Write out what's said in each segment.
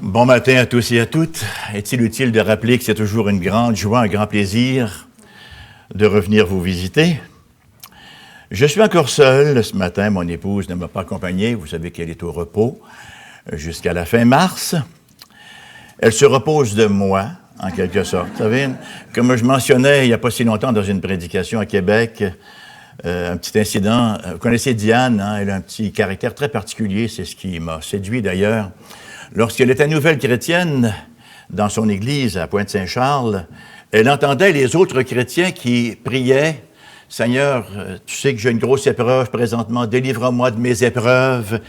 Bon matin à tous et à toutes. Est-il utile de rappeler que c'est toujours une grande joie, un grand plaisir de revenir vous visiter? Je suis encore seul ce matin. Mon épouse ne m'a pas accompagné. Vous savez qu'elle est au repos jusqu'à la fin mars. Elle se repose de moi, en quelque sorte. Vous savez, comme je mentionnais il n'y a pas si longtemps dans une prédication à Québec, un petit incident. Vous connaissez Diane, hein? Elle a un petit caractère très particulier. C'est ce qui m'a séduit d'ailleurs. Lorsqu'elle était nouvelle chrétienne, dans son église à Pointe-Saint-Charles, elle entendait les autres chrétiens qui priaient « Seigneur, tu sais que j'ai une grosse épreuve présentement, délivre-moi de mes épreuves. »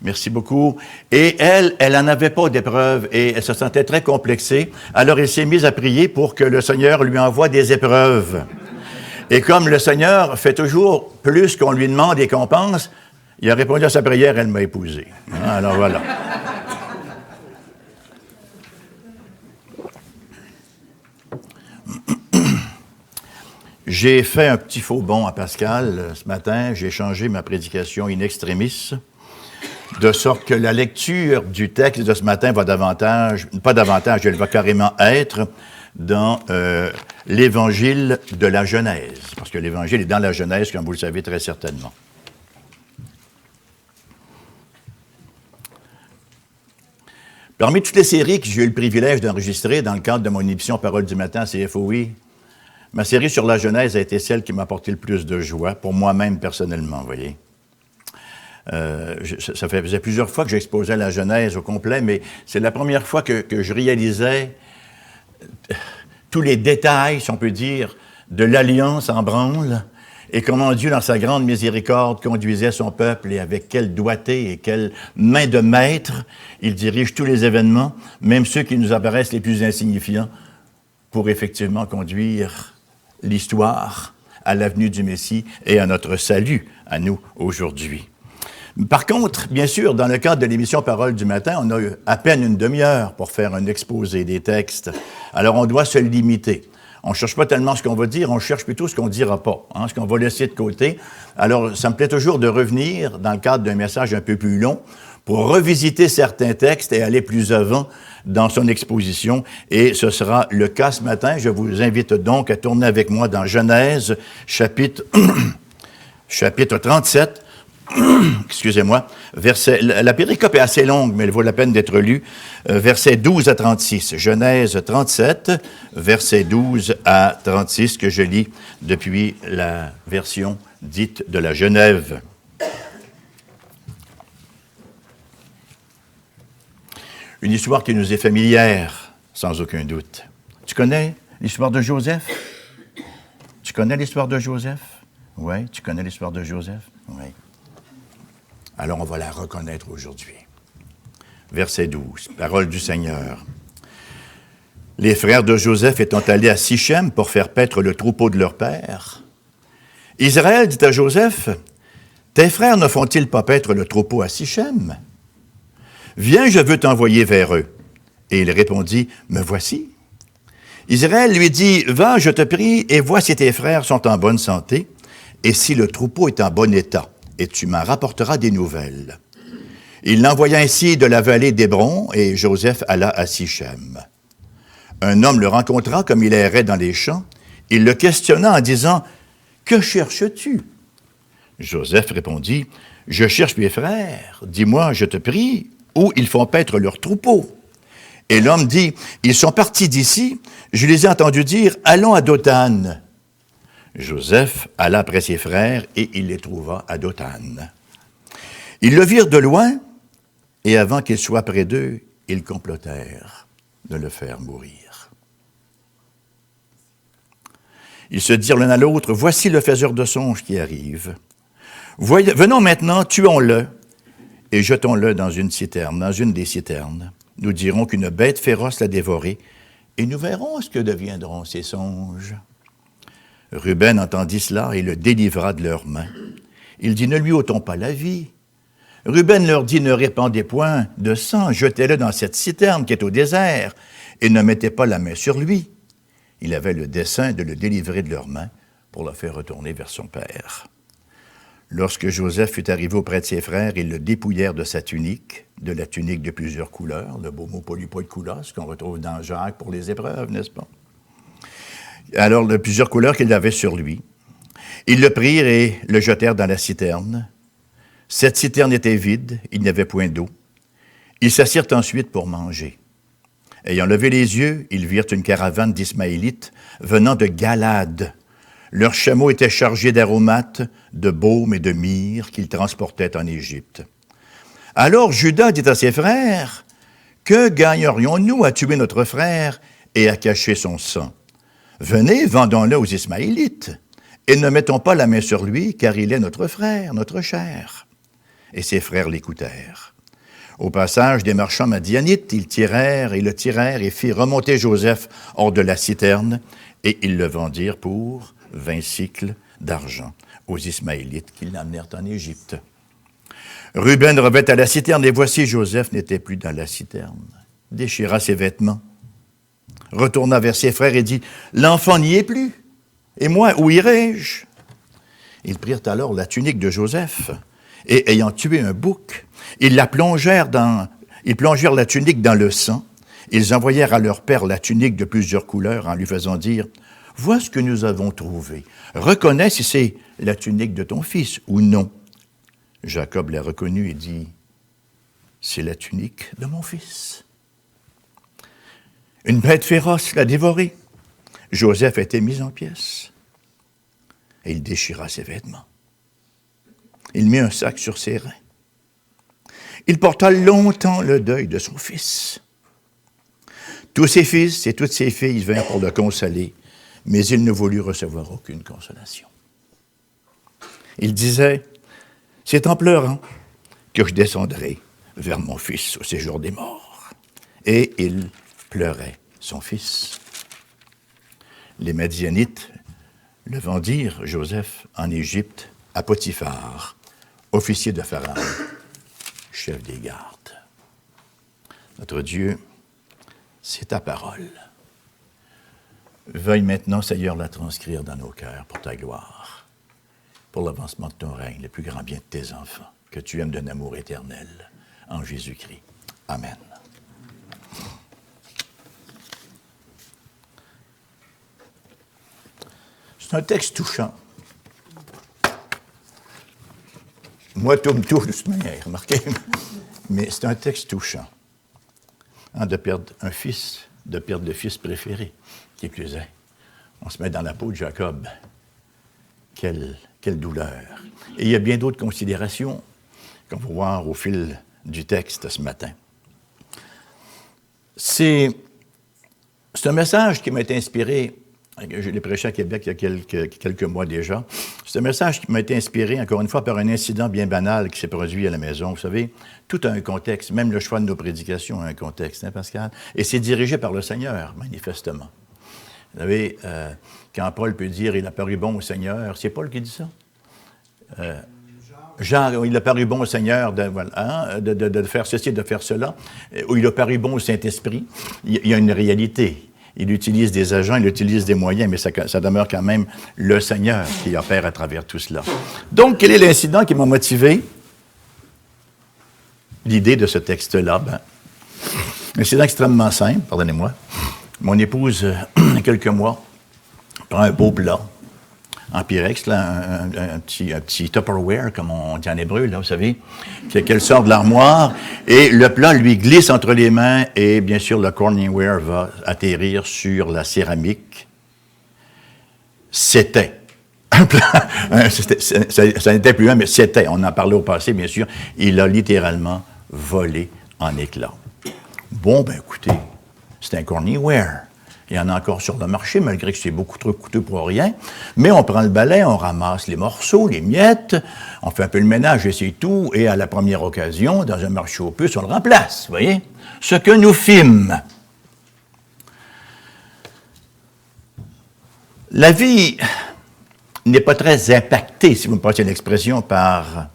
Merci beaucoup. Et elle n'en avait pas d'épreuve et elle se sentait très complexée. Alors elle s'est mise à prier pour que le Seigneur lui envoie des épreuves. Et comme le Seigneur fait toujours plus qu'on lui demande et qu'on pense, il a répondu à sa prière, elle m'a épousé. Alors voilà. J'ai fait un petit faux bond à Pascal ce matin. J'ai changé ma prédication in extremis, de sorte que la lecture du texte de ce matin va elle va carrément être dans l'Évangile de la Genèse, parce que l'Évangile est dans la Genèse, comme vous le savez très certainement. Parmi toutes les séries que j'ai eu le privilège d'enregistrer dans le cadre de mon émission Parole du matin à CFOI, ma série sur la Genèse a été celle qui m'a apporté le plus de joie, pour moi-même personnellement, vous voyez. Ça faisait plusieurs fois que j'exposais la Genèse au complet, mais c'est la première fois que je réalisais tous les détails, si on peut dire, de l'alliance en branle, et comment Dieu, dans sa grande miséricorde, conduisait son peuple, et avec quelle doigté et quelle main de maître, il dirige tous les événements, même ceux qui nous apparaissent les plus insignifiants, pour effectivement conduire l'histoire à l'avenue du Messie et à notre salut, à nous, aujourd'hui. Par contre, bien sûr, dans le cadre de l'émission Parole du matin, on a eu à peine une demi-heure pour faire un exposé des textes. Alors, on doit se limiter. On ne cherche pas tellement ce qu'on va dire, on cherche plutôt ce qu'on ne dira pas, ce qu'on va laisser de côté. Alors, ça me plaît toujours de revenir, dans le cadre d'un message un peu plus long, pour revisiter certains textes et aller plus avant dans son exposition. Et ce sera le cas ce matin. Je vous invite donc à tourner avec moi dans Genèse, chapitre 37, excusez-moi, la péricope est assez longue, mais elle vaut la peine d'être lue, versets 12 à 36. Genèse 37, versets 12 à 36, que je lis depuis la version dite de la Genève. Une histoire qui nous est familière, sans aucun doute. Tu connais l'histoire de Joseph? Tu connais l'histoire de Joseph? Oui, tu connais l'histoire de Joseph? Oui. Alors, on va la reconnaître aujourd'hui. Verset 12, parole du Seigneur. Les frères de Joseph étant allés à Sichem pour faire paître le troupeau de leur père, Israël dit à Joseph, « Tes frères ne font-ils pas paître le troupeau à Sichem? Viens, je veux t'envoyer vers eux. » Et il répondit, « Me voici. » Israël lui dit, « Va, je te prie, et vois si tes frères sont en bonne santé, et si le troupeau est en bon état, et tu m'en rapporteras des nouvelles. » Il l'envoya ainsi de la vallée d'Hébron, et Joseph alla à Sichem. Un homme le rencontra comme il errait dans les champs. Il le questionna en disant, « Que cherches-tu? » Joseph répondit, « Je cherche mes frères. Dis-moi, je te prie, où ils font paître leur troupeau. » Et l'homme dit, « Ils sont partis d'ici. Je les ai entendus dire, allons à Dothan. » Joseph alla après ses frères et il les trouva à Dothan. Ils le virent de loin et avant qu'il soit près d'eux, ils complotèrent de le faire mourir. Ils se dirent l'un à l'autre, « Voici le faiseur de songes qui arrive. Venons maintenant, tuons-le et jetons-le dans une citerne, dans une des citernes. Nous dirons qu'une bête féroce l'a dévoré et nous verrons ce que deviendront ces songes. » Ruben entendit cela et le délivra de leurs mains. Il dit, « Ne lui ôtons pas la vie. » Ruben leur dit, « Ne répandez point de sang, jetez-le dans cette citerne qui est au désert, et ne mettez pas la main sur lui. » Il avait le dessein de le délivrer de leurs mains pour le faire retourner vers son père. Lorsque Joseph fut arrivé auprès de ses frères, ils le dépouillèrent de sa tunique, de la tunique de plusieurs couleurs. Le beau mot polypo de couleur, ce qu'on retrouve dans Jacques pour les épreuves, n'est-ce pas? Alors, de plusieurs couleurs qu'il avait sur lui. Ils le prirent et le jetèrent dans la citerne. Cette citerne était vide, il n'y avait point d'eau. Ils s'assirent ensuite pour manger. Ayant levé les yeux, ils virent une caravane d'Ismaélites venant de Galade. Leurs chameaux étaient chargés d'aromates, de baume et de myrrhe qu'ils transportaient en Égypte. Alors Juda dit à ses frères, « Que gagnerions-nous à tuer notre frère et à cacher son sang? Venez, vendons-le aux Ismaélites, et ne mettons pas la main sur lui, car il est notre frère, notre chair. » Et ses frères l'écoutèrent. Au passage des marchands madianites, ils le tirèrent et firent remonter Joseph hors de la citerne, et ils le vendirent pour 20 cycles d'argent aux Ismaélites qui l'emmenèrent en Égypte. Ruben revint à la citerne, et voici Joseph n'était plus dans la citerne. Déchira ses vêtements, retourna vers ses frères et dit, « L'enfant n'y est plus, et moi, où irai-je? » Ils prirent alors la tunique de Joseph, et ayant tué un bouc, ils plongèrent la tunique dans le sang. Ils envoyèrent à leur père la tunique de plusieurs couleurs en lui faisant dire, « Vois ce que nous avons trouvé. Reconnais si c'est la tunique de ton fils ou non. » Jacob l'a reconnue et dit, « C'est la tunique de mon fils. » Une bête féroce l'a dévoré. Joseph a été mis en pièces. Et il déchira ses vêtements. Il mit un sac sur ses reins. Il porta longtemps le deuil de son fils. Tous ses fils et toutes ses filles vinrent pour le consoler, mais il ne voulut recevoir aucune consolation. Il disait, « C'est en pleurant que je descendrai vers mon fils au séjour des morts. » Et il pleurait son fils. Les Madianites le vendirent, Joseph, en Égypte, à Potiphar, officier de Pharaon, chef des gardes. Notre Dieu, c'est ta parole. Veuille maintenant, Seigneur, la transcrire dans nos cœurs pour ta gloire, pour l'avancement de ton règne, le plus grand bien de tes enfants, que tu aimes d'un amour éternel, en Jésus-Christ. Amen. C'est un texte touchant. Moi, tout me touche de toute manière, remarquez. Mais c'est un texte touchant. De perdre un fils, de perdre le fils préféré, qui plus est. On se met dans la peau de Jacob. Quelle douleur. Et il y a bien d'autres considérations qu'on va voir au fil du texte ce matin. C'est un message qui m'a été inspiré. Je l'ai prêché à Québec il y a quelques mois déjà. C'est un message qui m'a été inspiré, encore une fois, par un incident bien banal qui s'est produit à la maison. Vous savez, tout a un contexte, même le choix de nos prédications a un contexte, hein, Pascal? Et c'est dirigé par le Seigneur, manifestement. Vous savez, quand Paul peut dire « Il a paru bon au Seigneur », c'est Paul qui dit ça? Jean, il a paru bon au Seigneur de faire ceci, de faire cela, ou il a paru bon au Saint-Esprit. Il y a une réalité. Il utilise des agents, il utilise des moyens, mais ça demeure quand même le Seigneur qui opère à travers tout cela. Donc, quel est l'incident qui m'a motivé? L'idée de ce texte-là, un incident extrêmement simple, pardonnez-moi. Mon épouse, il y a quelques mois, prend un beau plat en pyrex, là, un petit Tupperware, comme on dit en hébreu, là, vous savez, qu'elle sort de l'armoire, et le plat lui glisse entre les mains, et bien sûr, le Corningware va atterrir sur la céramique. C'était un plat, ça n'était plus un, mais c'était, on en parlait au passé, bien sûr, il a littéralement volé en éclats. Bon, écoutez, c'est un Corningware. Il y en a encore sur le marché, malgré que c'est beaucoup trop coûteux pour rien. Mais on prend le balai, on ramasse les morceaux, les miettes, on fait un peu le ménage et c'est tout. Et à la première occasion, dans un marché aux puces, on le remplace, vous voyez? Ce que nous fîmes. La vie n'est pas très impactée, si vous me passez l'expression, par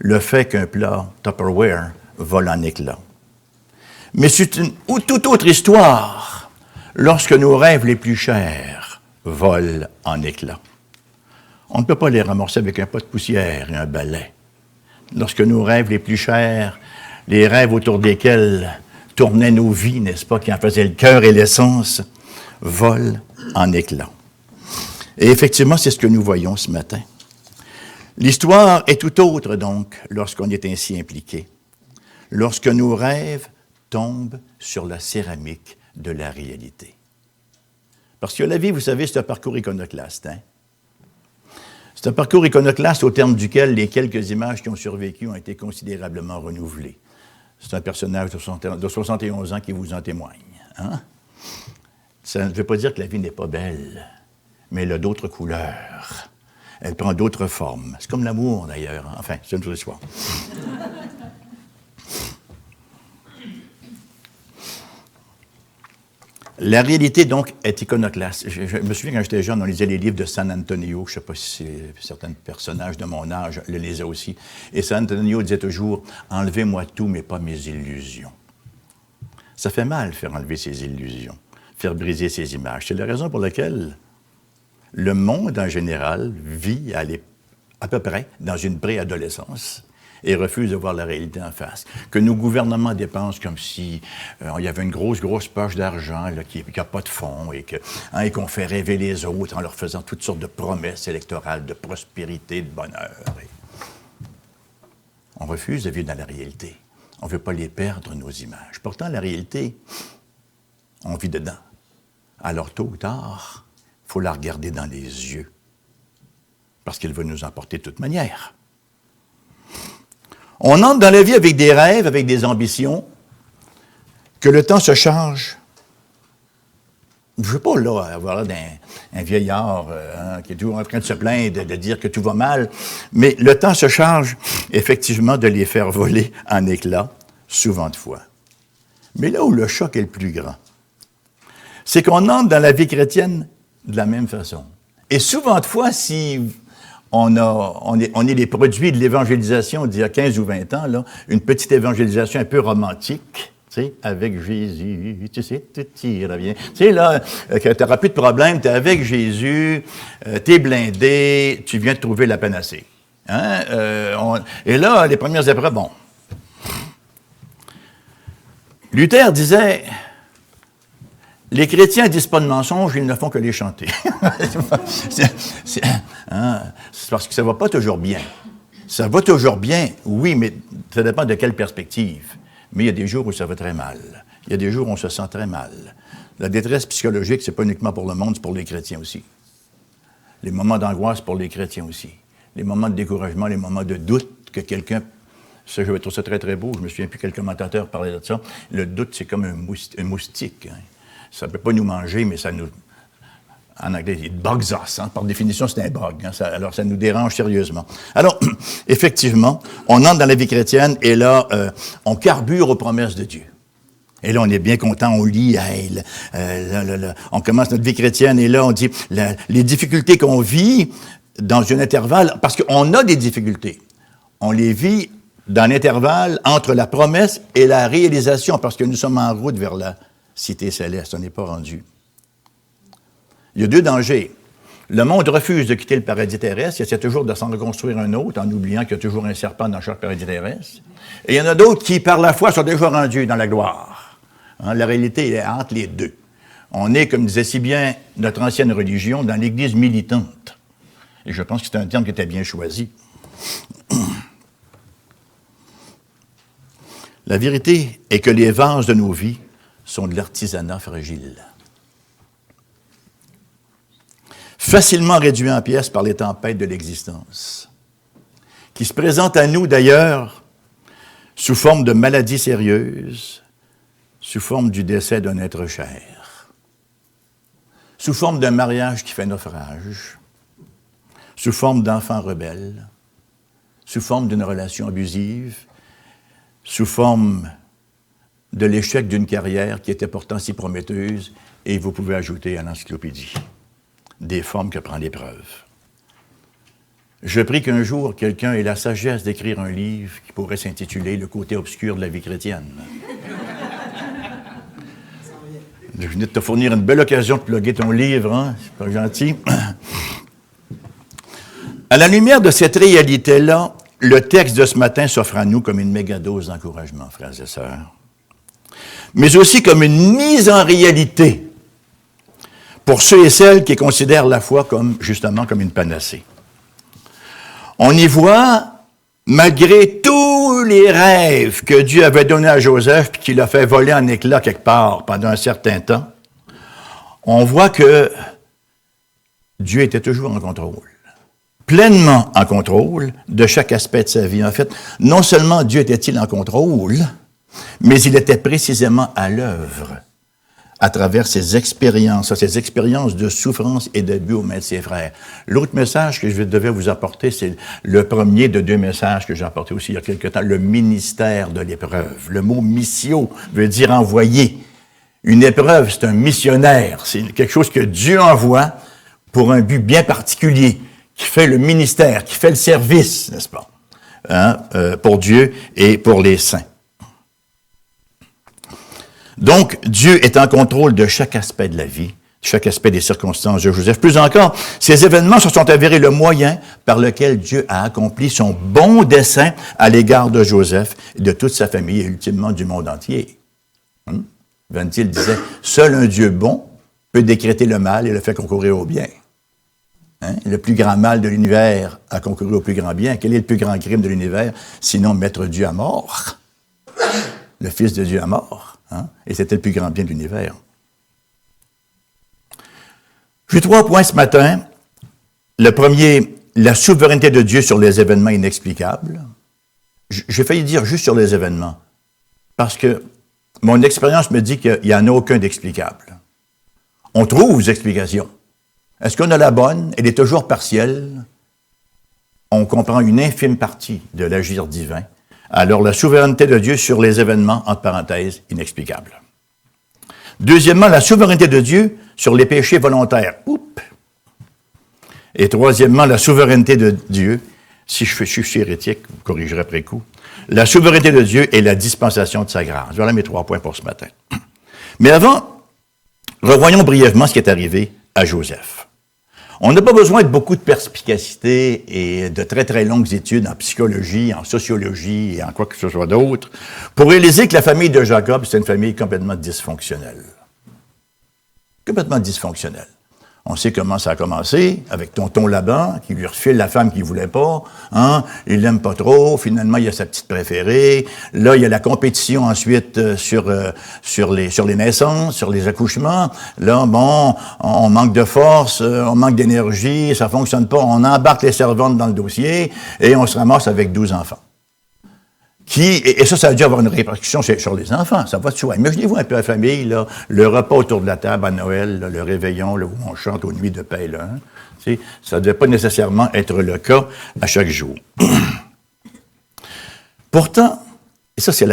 le fait qu'un plat Tupperware vole en éclats. Mais c'est une toute autre histoire lorsque nos rêves les plus chers volent en éclats. On ne peut pas les ramorcer avec un pot de poussière et un balai. Lorsque nos rêves les plus chers, les rêves autour desquels tournaient nos vies, n'est-ce pas, qui en faisaient le cœur et l'essence, volent en éclats. Et effectivement, c'est ce que nous voyons ce matin. L'histoire est tout autre, donc, lorsqu'on est ainsi impliqué. Lorsque nos rêves tombent sur la céramique de la réalité. Parce que la vie, vous savez, c'est un parcours iconoclaste. Hein? C'est un parcours iconoclaste au terme duquel les quelques images qui ont survécu ont été considérablement renouvelées. C'est un personnage de 71 ans qui vous en témoigne. Hein? Ça ne veut pas dire que la vie n'est pas belle, mais elle a d'autres couleurs. Elle prend d'autres formes. C'est comme l'amour, d'ailleurs. Hein? Enfin, c'est une autre histoire. La réalité, donc, est iconoclaste. Je me souviens, quand j'étais jeune, on lisait les livres de San Antonio. Je ne sais pas si certains personnages de mon âge le lisaient aussi. Et San Antonio disait toujours « Enlevez-moi tout, mais pas mes illusions ». Ça fait mal, faire enlever ses illusions, faire briser ses images. C'est la raison pour laquelle le monde, en général, vit à peu près dans une préadolescence et refuse de voir la réalité en face. Que nos gouvernements dépensent comme si il y avait une grosse poche d'argent qui n'a pas de fond et qu'on fait rêver les autres en leur faisant toutes sortes de promesses électorales de prospérité, de bonheur. On refuse de vivre dans la réalité. On ne veut pas les perdre, nos images. Pourtant, la réalité, on vit dedans. Alors, tôt ou tard, il faut la regarder dans les yeux parce qu'elle va nous emporter de toute manière. On entre dans la vie avec des rêves, avec des ambitions, que le temps se charge. Je ne veux pas là, avoir l'air d'un vieillard qui est toujours en train de se plaindre, de dire que tout va mal, mais le temps se charge effectivement de les faire voler en éclats, souvent de fois. Mais là où le choc est le plus grand, c'est qu'on entre dans la vie chrétienne de la même façon. Et souvent de fois, si on est les produits de l'évangélisation d'il y a 15 ou 20 ans, là, une petite évangélisation un peu romantique, tu sais, avec Jésus, tu sais, tout ira bien. Tu sais, là, tu n'auras plus de problème, tu es avec Jésus, tu es blindé, tu viens de trouver la panacée. Hein? Et là, les premières épreuves, bon. Luther disait... Les chrétiens ne disent pas de mensonges, ils ne font que les chanter. C'est parce que ça ne va pas toujours bien. Ça va toujours bien, oui, mais ça dépend de quelle perspective. Mais il y a des jours où ça va très mal. Il y a des jours où on se sent très mal. La détresse psychologique, ce n'est pas uniquement pour le monde, c'est pour les chrétiens aussi. Les moments d'angoisse, pour les chrétiens aussi. Les moments de découragement, les moments de doute que quelqu'un... Ça, je trouve ça très, très beau. Je me souviens plus quel commentateur parlait de ça. Le doute, c'est comme un moustique. Hein. Ça ne peut pas nous manger, mais ça nous... En anglais, it bugs us. Hein? Par définition, c'est un bug. Hein? Alors, ça nous dérange sérieusement. Alors, effectivement, on entre dans la vie chrétienne et là, on carbure aux promesses de Dieu. Et là, on est bien content, on lit, on commence notre vie chrétienne et là, on dit les difficultés qu'on vit dans un intervalle, parce qu'on a des difficultés. On les vit dans l'intervalle entre la promesse et la réalisation, parce que nous sommes en route vers la cité céleste, on n'est pas rendu. Il y a deux dangers. Le monde refuse de quitter le paradis terrestre, il essaie toujours de s'en reconstruire un autre, en oubliant qu'il y a toujours un serpent dans chaque paradis terrestre. Et il y en a d'autres qui, par la foi, sont déjà rendus dans la gloire. Hein, la réalité est entre les deux. On est, comme disait si bien notre ancienne religion, dans l'Église militante. Et je pense que c'est un terme qui était bien choisi. La vérité est que les vases de nos vies sont de l'artisanat fragile. Facilement réduits en pièces par les tempêtes de l'existence, qui se présentent à nous d'ailleurs sous forme de maladies sérieuses, sous forme du décès d'un être cher, sous forme d'un mariage qui fait naufrage, sous forme d'enfants rebelles, sous forme d'une relation abusive, sous forme de l'échec d'une carrière qui était pourtant si prometteuse, et vous pouvez ajouter à l'encyclopédie des formes que prend l'épreuve. Je prie qu'un jour, quelqu'un ait la sagesse d'écrire un livre qui pourrait s'intituler « Le côté obscur de la vie chrétienne ». Je venais de te fournir une belle occasion de plugger ton livre, hein? C'est pas gentil. À la lumière de cette réalité-là, le texte de ce matin s'offre à nous comme une méga dose d'encouragement, frères et sœurs, mais aussi comme une mise en réalité pour ceux et celles qui considèrent la foi comme, justement, comme une panacée. On y voit, malgré tous les rêves que Dieu avait donnés à Joseph, puis qu'il a fait voler en éclats quelque part pendant un certain temps, on voit que Dieu était toujours en contrôle, pleinement en contrôle de chaque aspect de sa vie. En fait, non seulement Dieu était-il en contrôle, mais il était précisément à l'œuvre à travers ces expériences de souffrance et d'abus aux mains de ses frères. L'autre message que je devais vous apporter, c'est le premier de 2 messages que j'ai apporté aussi il y a quelque temps, le ministère de l'épreuve. Le mot « missio » veut dire « envoyer ». Une épreuve, c'est un missionnaire. C'est quelque chose que Dieu envoie pour un but bien particulier, qui fait le ministère, qui fait le service, n'est-ce pas, pour Dieu et pour les saints. Donc, Dieu est en contrôle de chaque aspect de la vie, chaque aspect des circonstances de Joseph. Plus encore, ces événements se sont avérés le moyen par lequel Dieu a accompli son bon dessein à l'égard de Joseph, de toute sa famille et ultimement du monde entier. Van Til disait, « Seul un Dieu bon peut décréter le mal et le faire concourir au bien. » Le plus grand mal de l'univers a concouru au plus grand bien. Quel est le plus grand crime de l'univers, sinon mettre Dieu à mort? Le Fils de Dieu à mort. Et c'était le plus grand bien de l'univers. J'ai 3 points ce matin. Le premier, la souveraineté de Dieu sur les événements inexplicables. J'ai failli dire juste sur les événements, parce que mon expérience me dit qu'il n'y en a aucun d'explicable. On trouve des explications. Est-ce qu'on a la bonne? Elle est toujours partielle. On comprend une infime partie de l'agir divin. Alors, la souveraineté de Dieu sur les événements, entre parenthèses, inexplicables. Deuxièmement, la souveraineté de Dieu sur les péchés volontaires. Et troisièmement, la souveraineté de Dieu, si je suis hérétique, vous corrigerez après coup, la souveraineté de Dieu et la dispensation de sa grâce. Voilà mes 3 points pour ce matin. Mais avant, revoyons brièvement ce qui est arrivé à Joseph. On n'a pas besoin de beaucoup de perspicacité et de très, très longues études en psychologie, en sociologie et en quoi que ce soit d'autre pour réaliser que la famille de Jacob, c'est une famille complètement dysfonctionnelle. Complètement dysfonctionnelle. On sait comment ça a commencé, avec tonton Laban, qui lui refile la femme qu'il voulait pas, il l'aime pas trop, finalement il a sa petite préférée, là il y a la compétition ensuite sur les naissances, sur les accouchements, là bon, on manque de force, on manque d'énergie, ça fonctionne pas, on embarque les servantes dans le dossier, et on se ramasse avec 12 enfants. Et ça a dû avoir une répercussion sur les enfants, ça va de soi. Imaginez-vous un peu la famille, là, le repas autour de la table à Noël, là, le réveillon, là, où on chante aux nuits de paix, là. Ça ne devait pas nécessairement être le cas à chaque jour. Pourtant, et ça c'est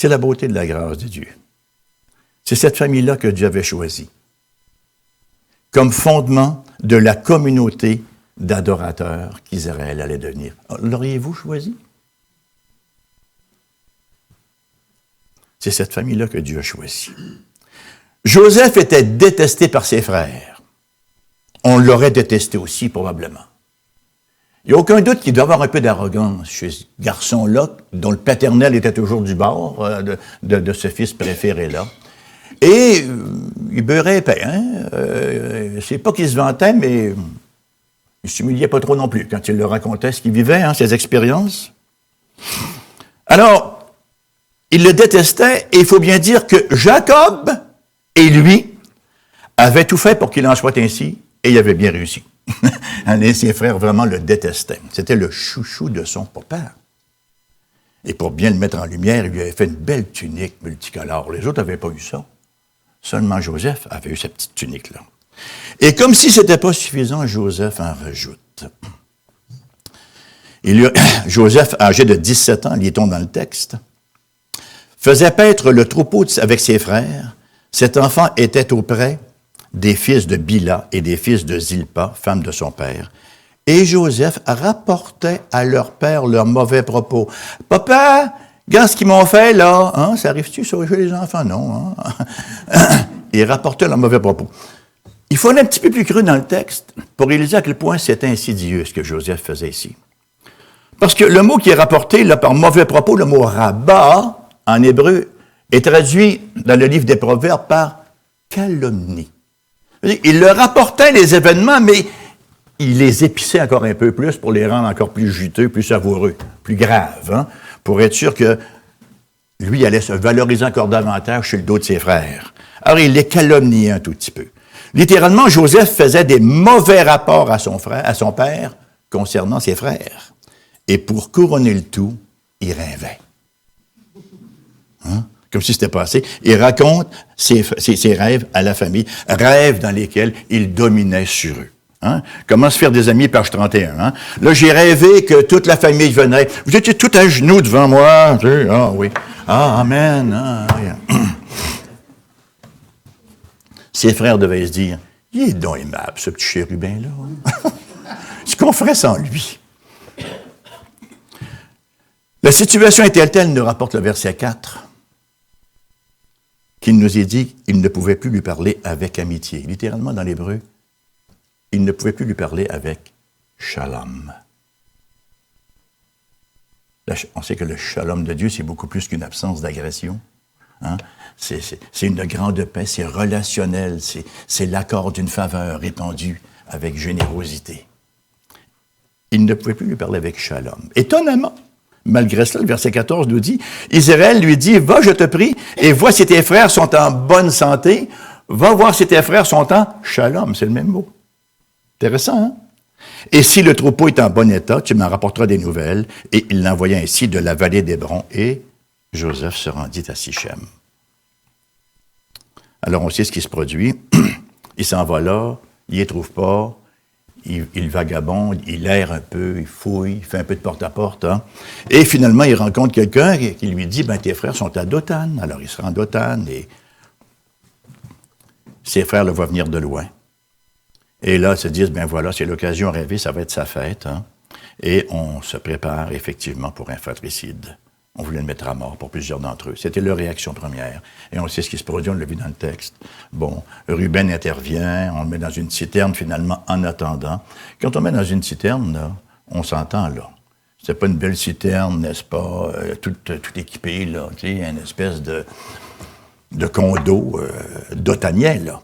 la beauté de la grâce de Dieu. C'est cette famille-là que Dieu avait choisie comme fondement de la communauté d'adorateurs qu'Israël allait devenir. L'auriez-vous choisi? C'est cette famille-là que Dieu a choisie. Joseph était détesté par ses frères. On l'aurait détesté aussi, probablement. Il n'y a aucun doute qu'il doit y avoir un peu d'arrogance chez ce garçon-là, dont le paternel était toujours du bord de ce fils préféré-là. Et il beurrait épais. C'est pas qu'il se vantait, mais il s'humiliait pas trop non plus quand il leur racontait ce qu'il vivait, ses expériences. Alors, il le détestait, et il faut bien dire que Jacob et lui avaient tout fait pour qu'il en soit ainsi, et il avait bien réussi. Ses frères vraiment le détestaient. C'était le chouchou de son papa. Et pour bien le mettre en lumière, il lui avait fait une belle tunique multicolore. Les autres n'avaient pas eu ça. Seulement Joseph avait eu cette petite tunique-là. Et comme si ce n'était pas suffisant, Joseph en rajoute. Joseph, âgé de 17 ans, lit-on dans le texte, faisait paître le troupeau avec ses frères. Cet enfant était auprès des fils de Bila et des fils de Zilpa, femme de son père. Et Joseph rapportait à leur père leurs mauvais propos. « Papa, regarde ce qu'ils m'ont fait, là. Ça arrive-tu sur les enfants? Non. Il rapportait leurs mauvais propos. Il faut aller un petit peu plus creux dans le texte pour réaliser à quel point c'est insidieux ce que Joseph faisait ici. Parce que le mot qui est rapporté là, par mauvais propos, le mot rabat, en hébreu, est traduit dans le livre des Proverbes par calomnie. Il leur rapportait les événements, mais il les épissait encore un peu plus pour les rendre encore plus juteux, plus savoureux, plus graves, hein, pour être sûr que lui allait se valoriser encore davantage chez le dos de ses frères. Alors, il les calomniait un tout petit peu. Littéralement, Joseph faisait des mauvais rapports à son père, concernant ses frères. Et pour couronner le tout, il rêvait. Hein? Comme si c'était passé. Il raconte ses rêves à la famille, rêves dans lesquels il dominait sur eux. Hein? Comment se faire des amis, page 31. Hein? Là, j'ai rêvé que toute la famille venait. Vous étiez tout à genoux devant moi. Ah oui. Ah, amen. Ah, oui. Ses frères devaient se dire, il est donc aimable, ce petit chérubin-là. Hein? Ce qu'on ferait sans lui. La situation était telle, nous rapporte le verset 4, qu'il nous est dit qu'il ne pouvait plus lui parler avec amitié. Littéralement, dans l'hébreu, il ne pouvait plus lui parler avec shalom. On sait que le shalom de Dieu, c'est beaucoup plus qu'une absence d'agression. Hein? C'est une grande paix, c'est relationnel, c'est l'accord d'une faveur répandue avec générosité. Il ne pouvait plus lui parler avec shalom. Étonnamment, malgré cela, le verset 14 nous dit, Israël lui dit, va, je te prie, et vois si tes frères sont en bonne santé, va voir si tes frères sont en shalom, c'est le même mot. Intéressant, hein? Et si le troupeau est en bon état, tu m'en rapporteras des nouvelles. Et il l'envoya ainsi de la vallée d'Hébron, et Joseph se rendit à Sichem. Alors, on sait ce qui se produit. Il s'en va là, il ne les trouve pas, il vagabonde, il erre un peu, il fouille, il fait un peu de porte-à-porte. Hein? Et finalement, il rencontre quelqu'un qui lui dit, ben, tes frères sont à Dothan. Alors, il se rend à Dothan et ses frères le voient venir de loin. Et là, ils se disent, ben voilà, c'est l'occasion rêvée, ça va être sa fête. Hein? Et on se prépare effectivement pour un fratricide. On voulait le mettre à mort pour plusieurs d'entre eux. C'était leur réaction première. Et on sait ce qui se produit, on l'a vu dans le texte. Bon, Ruben intervient, on le met dans une citerne finalement en attendant. Quand on met dans une citerne, là, on s'entend là. C'est pas une belle citerne, n'est-ce pas, tout équipée, là, tu sais, une espèce de condo d'otanien, là.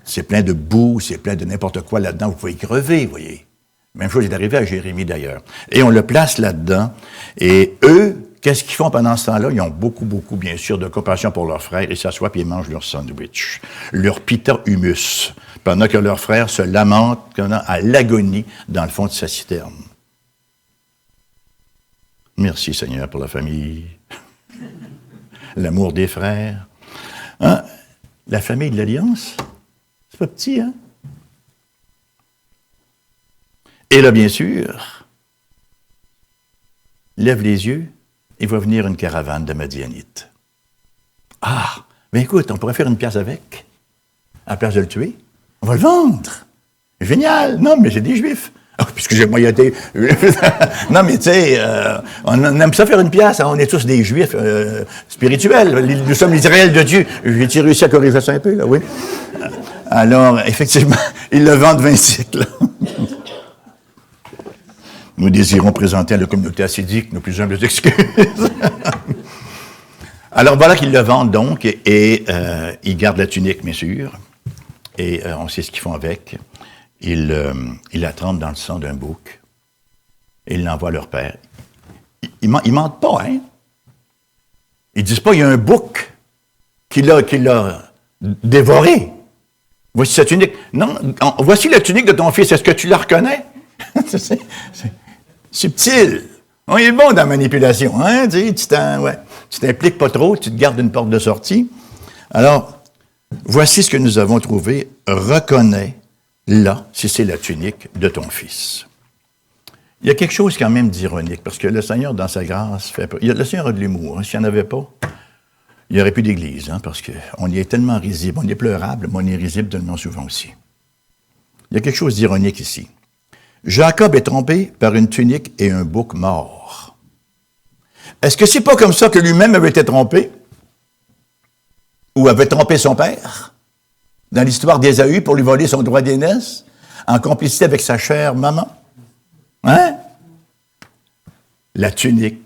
C'est plein de boue, c'est plein de n'importe quoi là-dedans, vous pouvez y crever, vous voyez. Même chose est arrivée à Jérémie, d'ailleurs. Et on le place là-dedans, et eux, qu'est-ce qu'ils font pendant ce temps-là? Ils ont beaucoup, bien sûr, de compassion pour leurs frères. Ils s'assoient et ils mangent leur sandwich, leur pita humus, pendant que leurs frères se lamentent à l'agonie dans le fond de sa citerne. Merci, Seigneur, pour la famille, l'amour des frères. Hein? La famille de l'Alliance, c'est pas petit, hein? Et là, bien sûr, lève les yeux, il va venir une caravane de Madianites. Ah, mais écoute, on pourrait faire une pièce avec, à la place de le tuer. On va le vendre. Génial! Non, mais c'est des Juifs. Oh, puisque j'ai moi été... non, mais tu sais, on aime ça faire une pièce, hein, on est tous des Juifs spirituels. Nous sommes l'Israël de Dieu. J'ai réussi à corriger ça un peu, là, oui. Alors, effectivement, ils le vendent 20 cycles. Nous désirons présenter à la communauté hassidique nos plus humbles excuses. Alors voilà qu'ils le vendent donc, et ils gardent la tunique, bien sûr, et on sait ce qu'ils font avec. Ils la trempent dans le sang d'un bouc, et ils l'envoient à leur père. Ils mentent pas, hein? Ils disent pas, il y a un bouc qui l'a dévoré. Voici sa tunique. Non, voici la tunique de ton fils, est-ce que tu la reconnais? c'est subtil. On est bon dans la manipulation, hein? Tu t'impliques pas trop, tu te gardes une porte de sortie. Alors, voici ce que nous avons trouvé. Reconnais là, si c'est la tunique de ton fils. Il y a quelque chose quand même d'ironique, parce que le Seigneur, dans sa grâce, le Seigneur a de l'humour. Hein, s'il n'y en avait pas, il n'y aurait plus d'église, hein, parce qu'on y est tellement risible. On est pleurable, mais on est risible tellement souvent aussi. Il y a quelque chose d'ironique ici. Jacob est trompé par une tunique et un bouc mort. Est-ce que c'est pas comme ça que lui-même avait été trompé? Ou avait trompé son père? dans l'histoire d'Ésaü pour lui voler son droit d'aînesse, en complicité avec sa chère maman? Hein? La tunique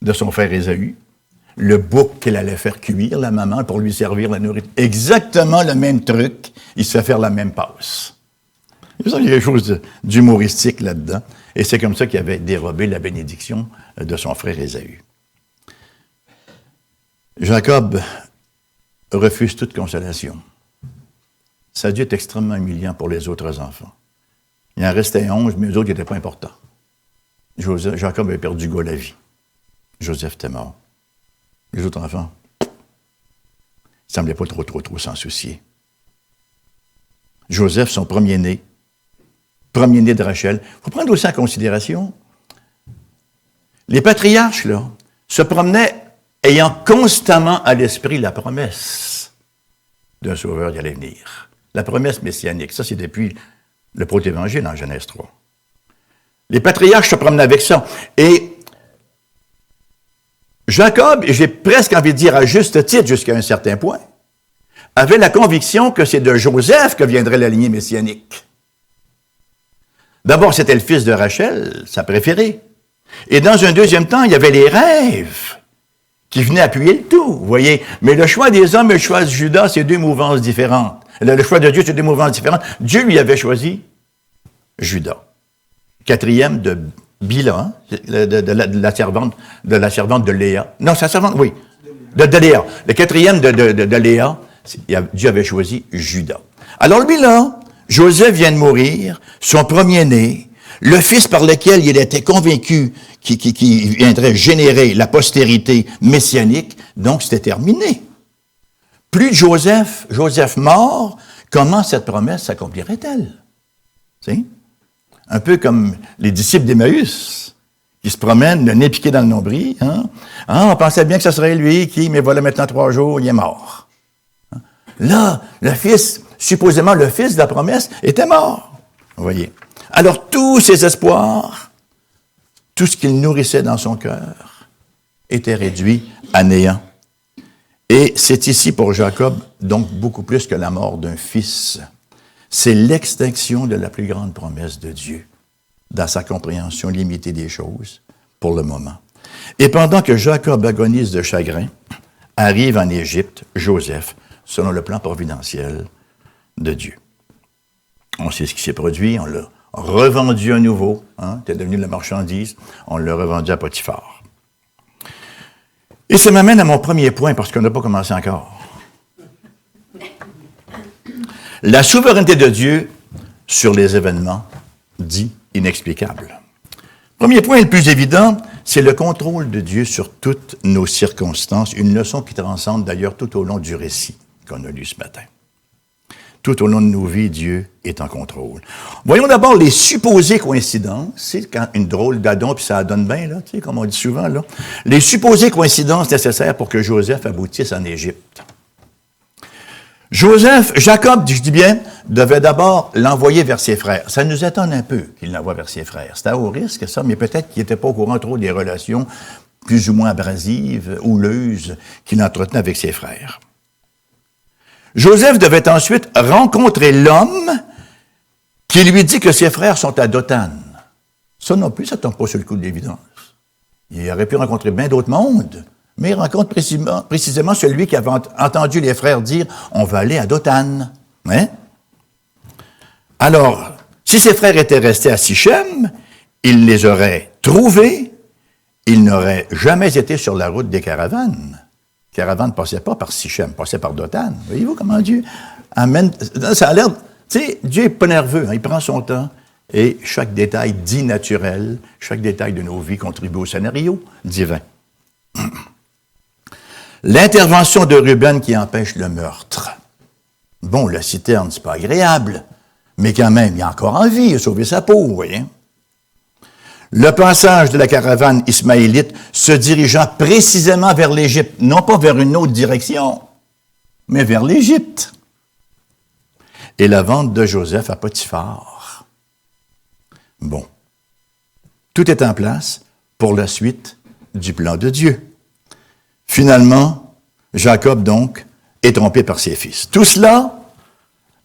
de son frère Ésaü, le bouc qu'elle allait faire cuire, la maman, pour lui servir la nourriture. Exactement le même truc, il se fait faire la même passe. Il y a quelque chose d'humoristique là-dedans, et c'est comme ça qu'il avait dérobé la bénédiction de son frère Ésaü. Jacob refuse toute consolation. Ça a dû être extrêmement humiliant pour les autres enfants. Il en restait 11, mais eux autres n'étaient pas importants. Jacob avait perdu goût à la vie. Joseph était mort. Les autres enfants, ils ne semblaient pas trop s'en soucier. Joseph, son premier-né de Rachel. Il faut prendre aussi en considération, les patriarches, là, se promenaient ayant constamment à l'esprit la promesse d'un sauveur qui allait venir. La promesse messianique. Ça, c'est depuis le protévangile en Genèse 3. Les patriarches se promenaient avec ça. Et Jacob, et j'ai presque envie de dire à juste titre jusqu'à un certain point, avait la conviction que c'est de Joseph que viendrait la lignée messianique. D'abord, c'était le fils de Rachel, sa préférée. Et dans un deuxième temps, il y avait les rêves qui venaient appuyer le tout, vous voyez. Mais le choix des hommes et le choix de Judas, c'est deux mouvances différentes. Le choix de Dieu, c'est deux mouvances différentes. Dieu lui avait choisi Judas, quatrième de Bila, de la servante de Léa. Non, sa servante, oui, de Léa. Le quatrième de Léa, Dieu avait choisi Judas. Alors lui, là, Joseph vient de mourir, son premier-né, le fils par lequel il était convaincu qu'il viendrait générer la postérité messianique, donc c'était terminé. Plus de Joseph mort, comment cette promesse s'accomplirait-elle? C'est un peu comme les disciples d'Emmaüs, qui se promènent, le nez piqué dans le nombril. Hein? On pensait bien que ce serait lui mais voilà maintenant 3 jours, il est mort. Là, le fils, supposément le fils de la promesse, était mort. Vous voyez. Alors, tous ses espoirs, tout ce qu'il nourrissait dans son cœur, était réduit à néant. Et c'est ici pour Jacob, donc beaucoup plus que la mort d'un fils. C'est l'extinction de la plus grande promesse de Dieu, dans sa compréhension limitée des choses, pour le moment. Et pendant que Jacob agonise de chagrin, arrive en Égypte Joseph, selon le plan providentiel de Dieu. On sait ce qui s'est produit, on l'a revendu à nouveau, c'était devenu la marchandise, on l'a revendu à Potiphar. Et ça m'amène à mon premier point, parce qu'on n'a pas commencé encore. La souveraineté de Dieu sur les événements dits inexplicables. Premier point, le plus évident, c'est le contrôle de Dieu sur toutes nos circonstances, une leçon qui transcende d'ailleurs tout au long du récit qu'on a lu ce matin. Tout au long de nos vies, Dieu est en contrôle. Voyons d'abord les supposées coïncidences. C'est quand une drôle d'adon, puis ça donne bien, là, tu sais, comme on dit souvent, là. Les supposées coïncidences nécessaires pour que Joseph aboutisse en Égypte. Jacob, je dis bien, devait d'abord l'envoyer vers ses frères. Ça nous étonne un peu qu'il l'envoie vers ses frères. C'était au risque, ça, mais peut-être qu'il n'était pas au courant trop des relations plus ou moins abrasives, houleuses, qu'il entretenait avec ses frères. Joseph devait ensuite rencontrer l'homme qui lui dit que ses frères sont à Dothan. Ça non plus, ça ne tombe pas sur le coup de l'évidence. Il aurait pu rencontrer bien d'autres mondes, mais il rencontre précisément celui qui avait entendu les frères dire « on va aller à Dothan ». Hein? Alors, si ses frères étaient restés à Sichem, il les aurait trouvés, ils n'auraient jamais été sur la route des caravanes. Les caravanes ne passaient pas par Sichem, passaient par Dothan. Voyez-vous comment Dieu amène... Ça a l'air... Tu sais, Dieu n'est pas nerveux, il prend son temps, et chaque détail dit naturel, chaque détail de nos vies contribue au scénario divin. L'intervention de Ruben qui empêche le meurtre. Bon, la citerne, c'est pas agréable, mais quand même, il a encore envie de sauver sa peau, vous voyez. Le passage de la caravane ismaélite se dirigeant précisément vers l'Égypte, non pas vers une autre direction, mais vers l'Égypte. Et la vente de Joseph à Potiphar. Bon, tout est en place pour la suite du plan de Dieu. Finalement, Jacob, donc, et trompé par ses fils. Tout cela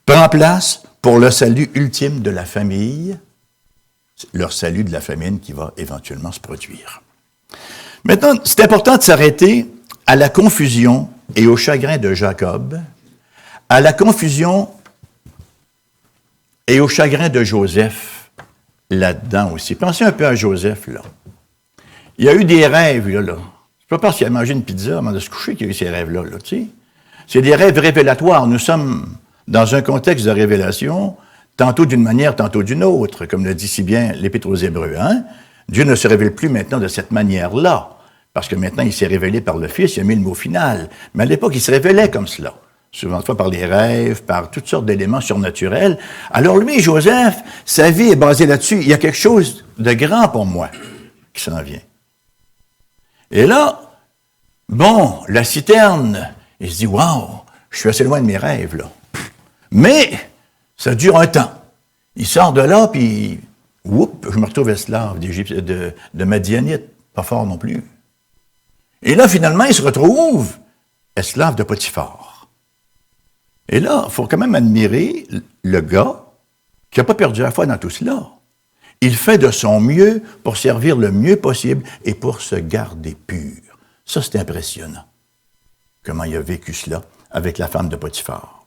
prend place pour le salut ultime de la famille, leur salut de la famine qui va éventuellement se produire. Maintenant, c'est important de s'arrêter à la confusion et au chagrin de Jacob, à la confusion et au chagrin de Joseph là-dedans aussi. Pensez un peu à Joseph, là. Il y a eu des rêves, là. C'est pas parce qu'il a mangé une pizza avant de se coucher qu'il y a eu ces rêves-là, tu sais. C'est des rêves révélatoires. Nous sommes dans un contexte de révélation, tantôt d'une manière, tantôt d'une autre, comme le dit si bien l'Épître aux Hébreux. Hein? Dieu ne se révèle plus maintenant de cette manière-là, parce que maintenant il s'est révélé par le Fils, il a mis le mot final. Mais à l'époque, il se révélait comme cela, souvent fois par les rêves, par toutes sortes d'éléments surnaturels. Alors lui, Joseph, sa vie est basée là-dessus. Il y a quelque chose de grand pour moi qui s'en vient. Et là, bon, la citerne, il se dit, waouh, je suis assez loin de mes rêves, là. Mais, ça dure un temps. Il sort de là, puis, oups, je me retrouve esclave de Madianite. Pas fort non plus. Et là, finalement, il se retrouve esclave de Potiphar. Et là, il faut quand même admirer le gars qui n'a pas perdu la foi dans tout cela. Il fait de son mieux pour servir le mieux possible et pour se garder pur. Ça, c'est impressionnant. Comment il a vécu cela avec la femme de Potiphar.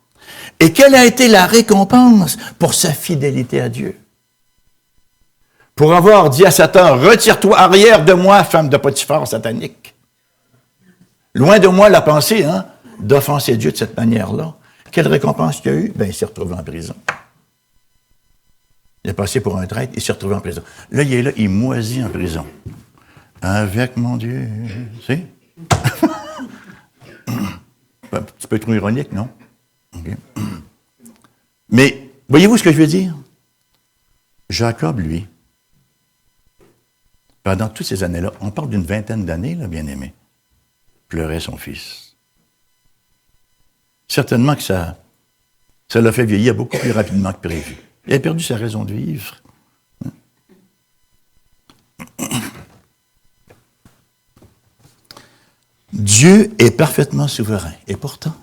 Et quelle a été la récompense pour sa fidélité à Dieu? Pour avoir dit à Satan, retire-toi arrière de moi, femme de Potiphar satanique. Loin de moi la pensée, d'offenser Dieu de cette manière-là. Quelle récompense il a eu? Il s'est retrouvé en prison. Il est passé pour un traître, il s'est retrouvé en prison. Là, il est là, il moisit en prison. Avec mon Dieu, tu sais? Un petit peu trop ironique, non? Okay. Mais, voyez-vous ce que je veux dire? Jacob, lui, pendant toutes ces années-là, on parle d'une vingtaine d'années, là, bien-aimé, pleurait son fils. Certainement que ça l'a fait vieillir beaucoup plus rapidement que prévu. Il a perdu sa raison de vivre. Dieu est parfaitement souverain. Et pourtant,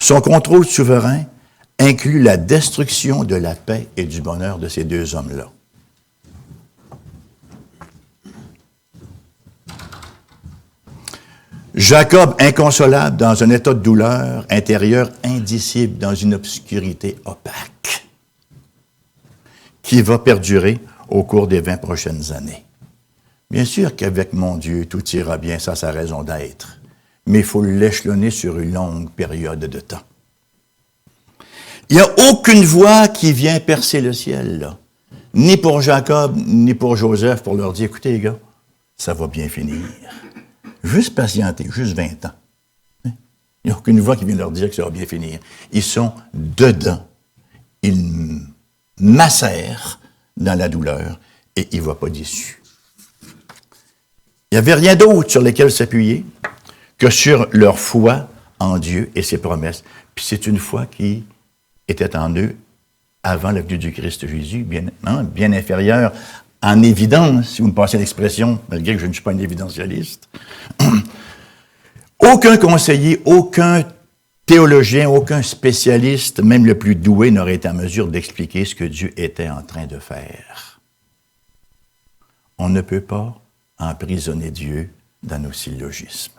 son contrôle souverain inclut la destruction de la paix et du bonheur de ces deux hommes-là. Jacob, inconsolable, dans un état de douleur intérieure indicible, dans une obscurité opaque, qui va perdurer au cours des 20 prochaines années. Bien sûr qu'avec mon Dieu, tout ira bien, ça a sa raison d'être. Mais il faut l'échelonner sur une longue période de temps. Il n'y a aucune voix qui vient percer le ciel, là. Ni pour Jacob, ni pour Joseph, pour leur dire, écoutez les gars, ça va bien finir. Juste patienter, juste 20 ans. Il n'y a aucune voix qui vient leur dire que ça va bien finir. Ils sont dedans. Ils macèrent dans la douleur et ils ne voient pas d'issue. Il n'y avait rien d'autre sur lesquels s'appuyer que sur leur foi en Dieu et ses promesses. Puis c'est une foi qui était en eux avant la venue du Christ Jésus, bien inférieure en évidence, si vous me passez l'expression, malgré que je ne suis pas un évidentialiste. Aucun conseiller, aucun théologien, aucun spécialiste, même le plus doué, n'aurait été en mesure d'expliquer ce que Dieu était en train de faire. On ne peut pas emprisonner Dieu dans nos syllogismes.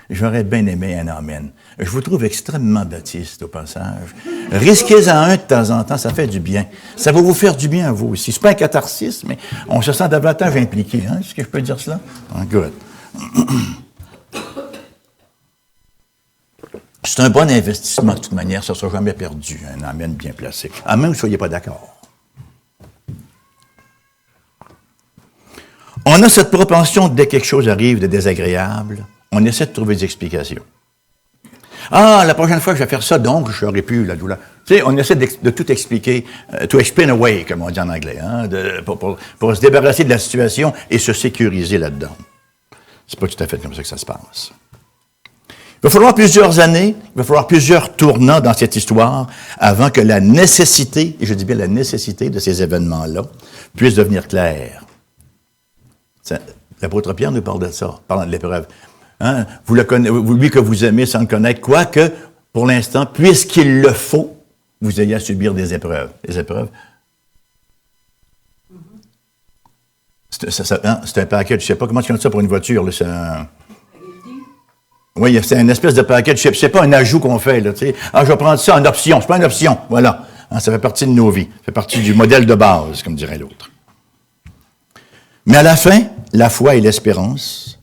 J'aurais bien aimé un amen. Je vous trouve extrêmement baptiste au passage. Risquez-en un de temps en temps, ça fait du bien. Ça va vous faire du bien à vous aussi. C'est pas un catharsis, mais on se sent davantage impliqué. Est-ce que je peux dire cela? Good. C'est un bon investissement de toute manière, ça ne sera jamais perdu. Un amen bien placé. À même que vous ne soyez pas d'accord. On a cette propension, dès que quelque chose arrive de désagréable, on essaie de trouver des explications. Ah, la prochaine fois que je vais faire ça, donc je n'aurai plus la douleur. Tu sais, on essaie de tout expliquer, to explain away, comme on dit en anglais, pour se débarrasser de la situation et se sécuriser là-dedans. C'est pas tout à fait comme ça que ça se passe. Il va falloir plusieurs années, il va falloir plusieurs tournants dans cette histoire avant que la nécessité, et je dis bien la nécessité de ces événements-là, puisse devenir claire. L'apôtre Pierre nous parle de ça, parlant de l'épreuve. Hein? Lui que vous aimez sans le connaître, quoique, pour l'instant, puisqu'il le faut, vous ayez à subir des épreuves. Les épreuves, c'est un package. Je ne sais pas comment tu comptes ça pour une voiture. Là, oui, c'est une espèce de package. C'est pas un ajout qu'on fait. Là, je vais prendre ça en option. C'est pas une option. Voilà. Hein, ça fait partie de nos vies. Ça fait partie du modèle de base, comme dirait l'autre. Mais à la fin, la foi et l'espérance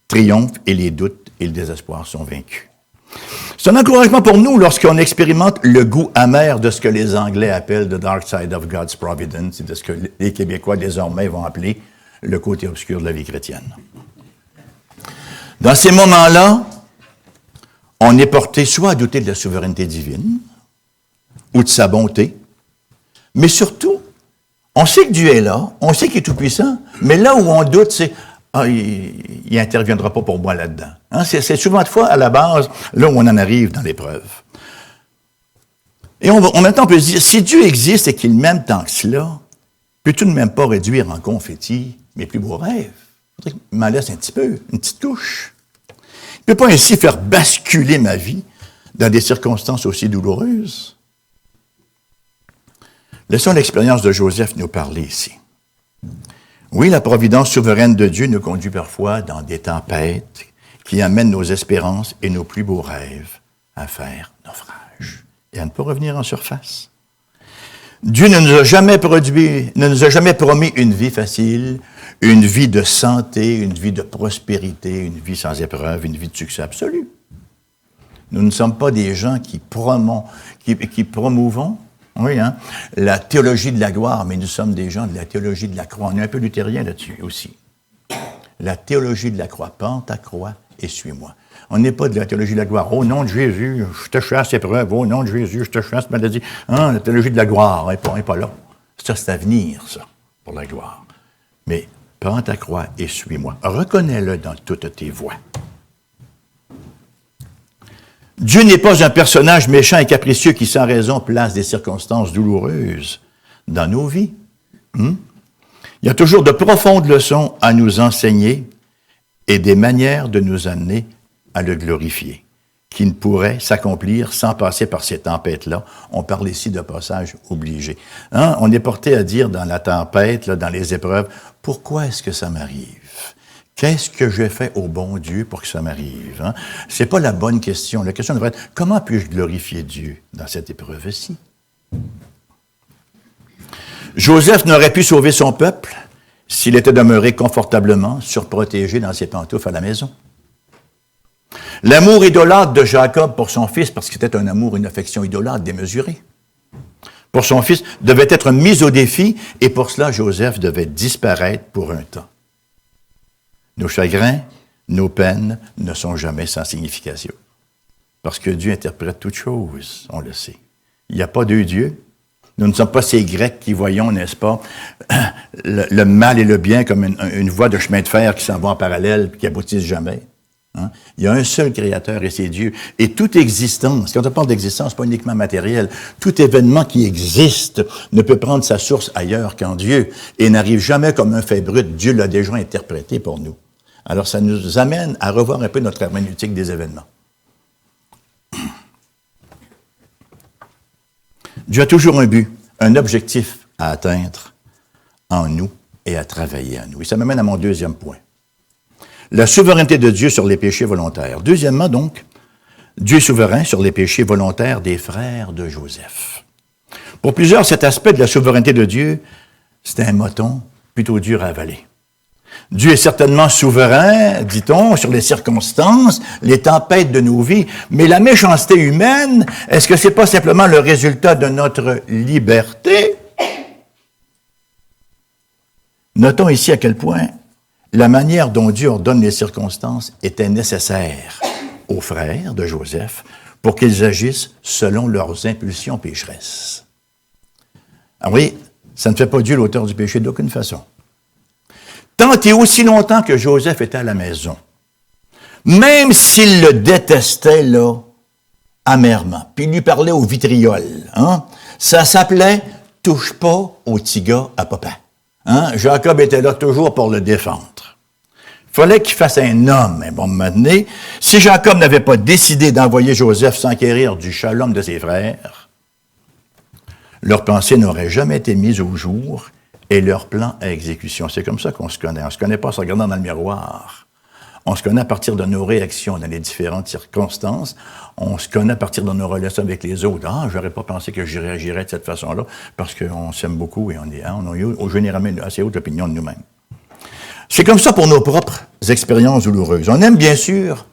triomphent et les doutes et le désespoir sont vaincus. C'est un encouragement pour nous lorsqu'on expérimente le goût amer de ce que les Anglais appellent « the dark side of God's providence », et de ce que les Québécois désormais vont appeler le côté obscur de la vie chrétienne. Dans ces moments-là, on est porté soit à douter de la souveraineté divine ou de sa bonté, mais surtout, on sait que Dieu est là, on sait qu'il est tout-puissant, mais là où on doute, c'est « Ah, il n'interviendra pas pour moi là-dedans. Hein, » c'est souvent de fois, à la base, là où on en arrive dans l'épreuve. Et en même temps, on peut se dire, si Dieu existe et qu'il m'aime tant que cela, peut-tu ne même pas réduire en confetti mes plus beaux rêves? Il faudrait qu'il m'en laisse un petit peu, une petite touche. Il ne peut pas ainsi faire basculer ma vie dans des circonstances aussi douloureuses. Laissons l'expérience de Joseph nous parler ici. Oui, la providence souveraine de Dieu nous conduit parfois dans des tempêtes qui amènent nos espérances et nos plus beaux rêves à faire naufrage et à ne pas revenir en surface. Dieu ne nous a jamais promis une vie facile, une vie de santé, une vie de prospérité, une vie sans épreuve, une vie de succès absolu. Nous ne sommes pas des gens qui promouvons la théologie de la gloire, mais nous sommes des gens de la théologie de la croix. On est un peu luthérien là-dessus aussi. La théologie de la croix. Pends ta croix et suis-moi. On n'est pas de la théologie de la gloire. Au nom de Jésus, je te chasse épreuve. Au nom de Jésus, je te chasse maladie. La théologie de la gloire, on n'est pas là. Ça, c'est à venir, ça, pour la gloire. Mais pends ta croix et suis-moi. Reconnais-le dans toutes tes voies. Dieu n'est pas un personnage méchant et capricieux qui, sans raison, place des circonstances douloureuses dans nos vies. Il y a toujours de profondes leçons à nous enseigner et des manières de nous amener à le glorifier, qui ne pourraient s'accomplir sans passer par ces tempêtes-là. On parle ici de passage obligé. On est porté à dire dans la tempête, là, dans les épreuves, pourquoi est-ce que ça m'arrive? Qu'est-ce que j'ai fait au bon Dieu pour que ça m'arrive? C'est pas la bonne question. La question devrait être, comment puis-je glorifier Dieu dans cette épreuve-ci? Joseph n'aurait pu sauver son peuple s'il était demeuré confortablement surprotégé dans ses pantoufles à la maison. L'amour idolâtre de Jacob pour son fils, parce que c'était un amour, une affection idolâtre démesurée, pour son fils, devait être mis au défi, et pour cela, Joseph devait disparaître pour un temps. Nos chagrins, nos peines ne sont jamais sans signification. Parce que Dieu interprète toutes choses, on le sait. Il n'y a pas deux dieux. Nous ne sommes pas ces Grecs qui voyons, n'est-ce pas, le mal et le bien comme une voie de chemin de fer qui s'en va en parallèle et qui aboutissent jamais. Il y a un seul créateur et c'est Dieu. Et toute existence, quand on parle d'existence, pas uniquement matérielle, tout événement qui existe ne peut prendre sa source ailleurs qu'en Dieu et n'arrive jamais comme un fait brut. Dieu l'a déjà interprété pour nous. Alors ça nous amène à revoir un peu notre herméneutique des événements. Dieu a toujours un but, un objectif à atteindre en nous et à travailler en nous. Et ça m'amène à mon deuxième point. La souveraineté de Dieu sur les péchés volontaires. Deuxièmement, donc, Dieu est souverain sur les péchés volontaires des frères de Joseph. Pour plusieurs, cet aspect de la souveraineté de Dieu, c'est un moton plutôt dur à avaler. Dieu est certainement souverain, dit-on, sur les circonstances, les tempêtes de nos vies, mais la méchanceté humaine, est-ce que c'est pas simplement le résultat de notre liberté? Notons ici à quel point la manière dont Dieu ordonne les circonstances était nécessaire aux frères de Joseph pour qu'ils agissent selon leurs impulsions pécheresses. Alors oui, ça ne fait pas Dieu l'auteur du péché d'aucune façon. Tant et aussi longtemps que Joseph était à la maison, même s'il le détestait, là, amèrement, puis il lui parlait au vitriol, ça s'appelait « touche pas au petit gars à papa ». Jacob était là toujours pour le défendre. fallait qu'il fasse un homme, un bon moment donné. Si Jacob n'avait pas décidé d'envoyer Joseph s'enquérir du shalom de ses frères, leur pensée n'aurait jamais été mise au jour et leur plan à exécution. C'est comme ça qu'on se connaît. On ne se connaît pas en se regardant dans le miroir. On se connaît à partir de nos réactions dans les différentes circonstances. On se connaît à partir de nos relations avec les autres. Ah, j'aurais pas pensé que je réagirais de cette façon-là parce qu'on s'aime beaucoup et on a eu généralement une assez haute opinion de nous-mêmes. C'est comme ça pour nos propres expériences douloureuses. On aime bien sûr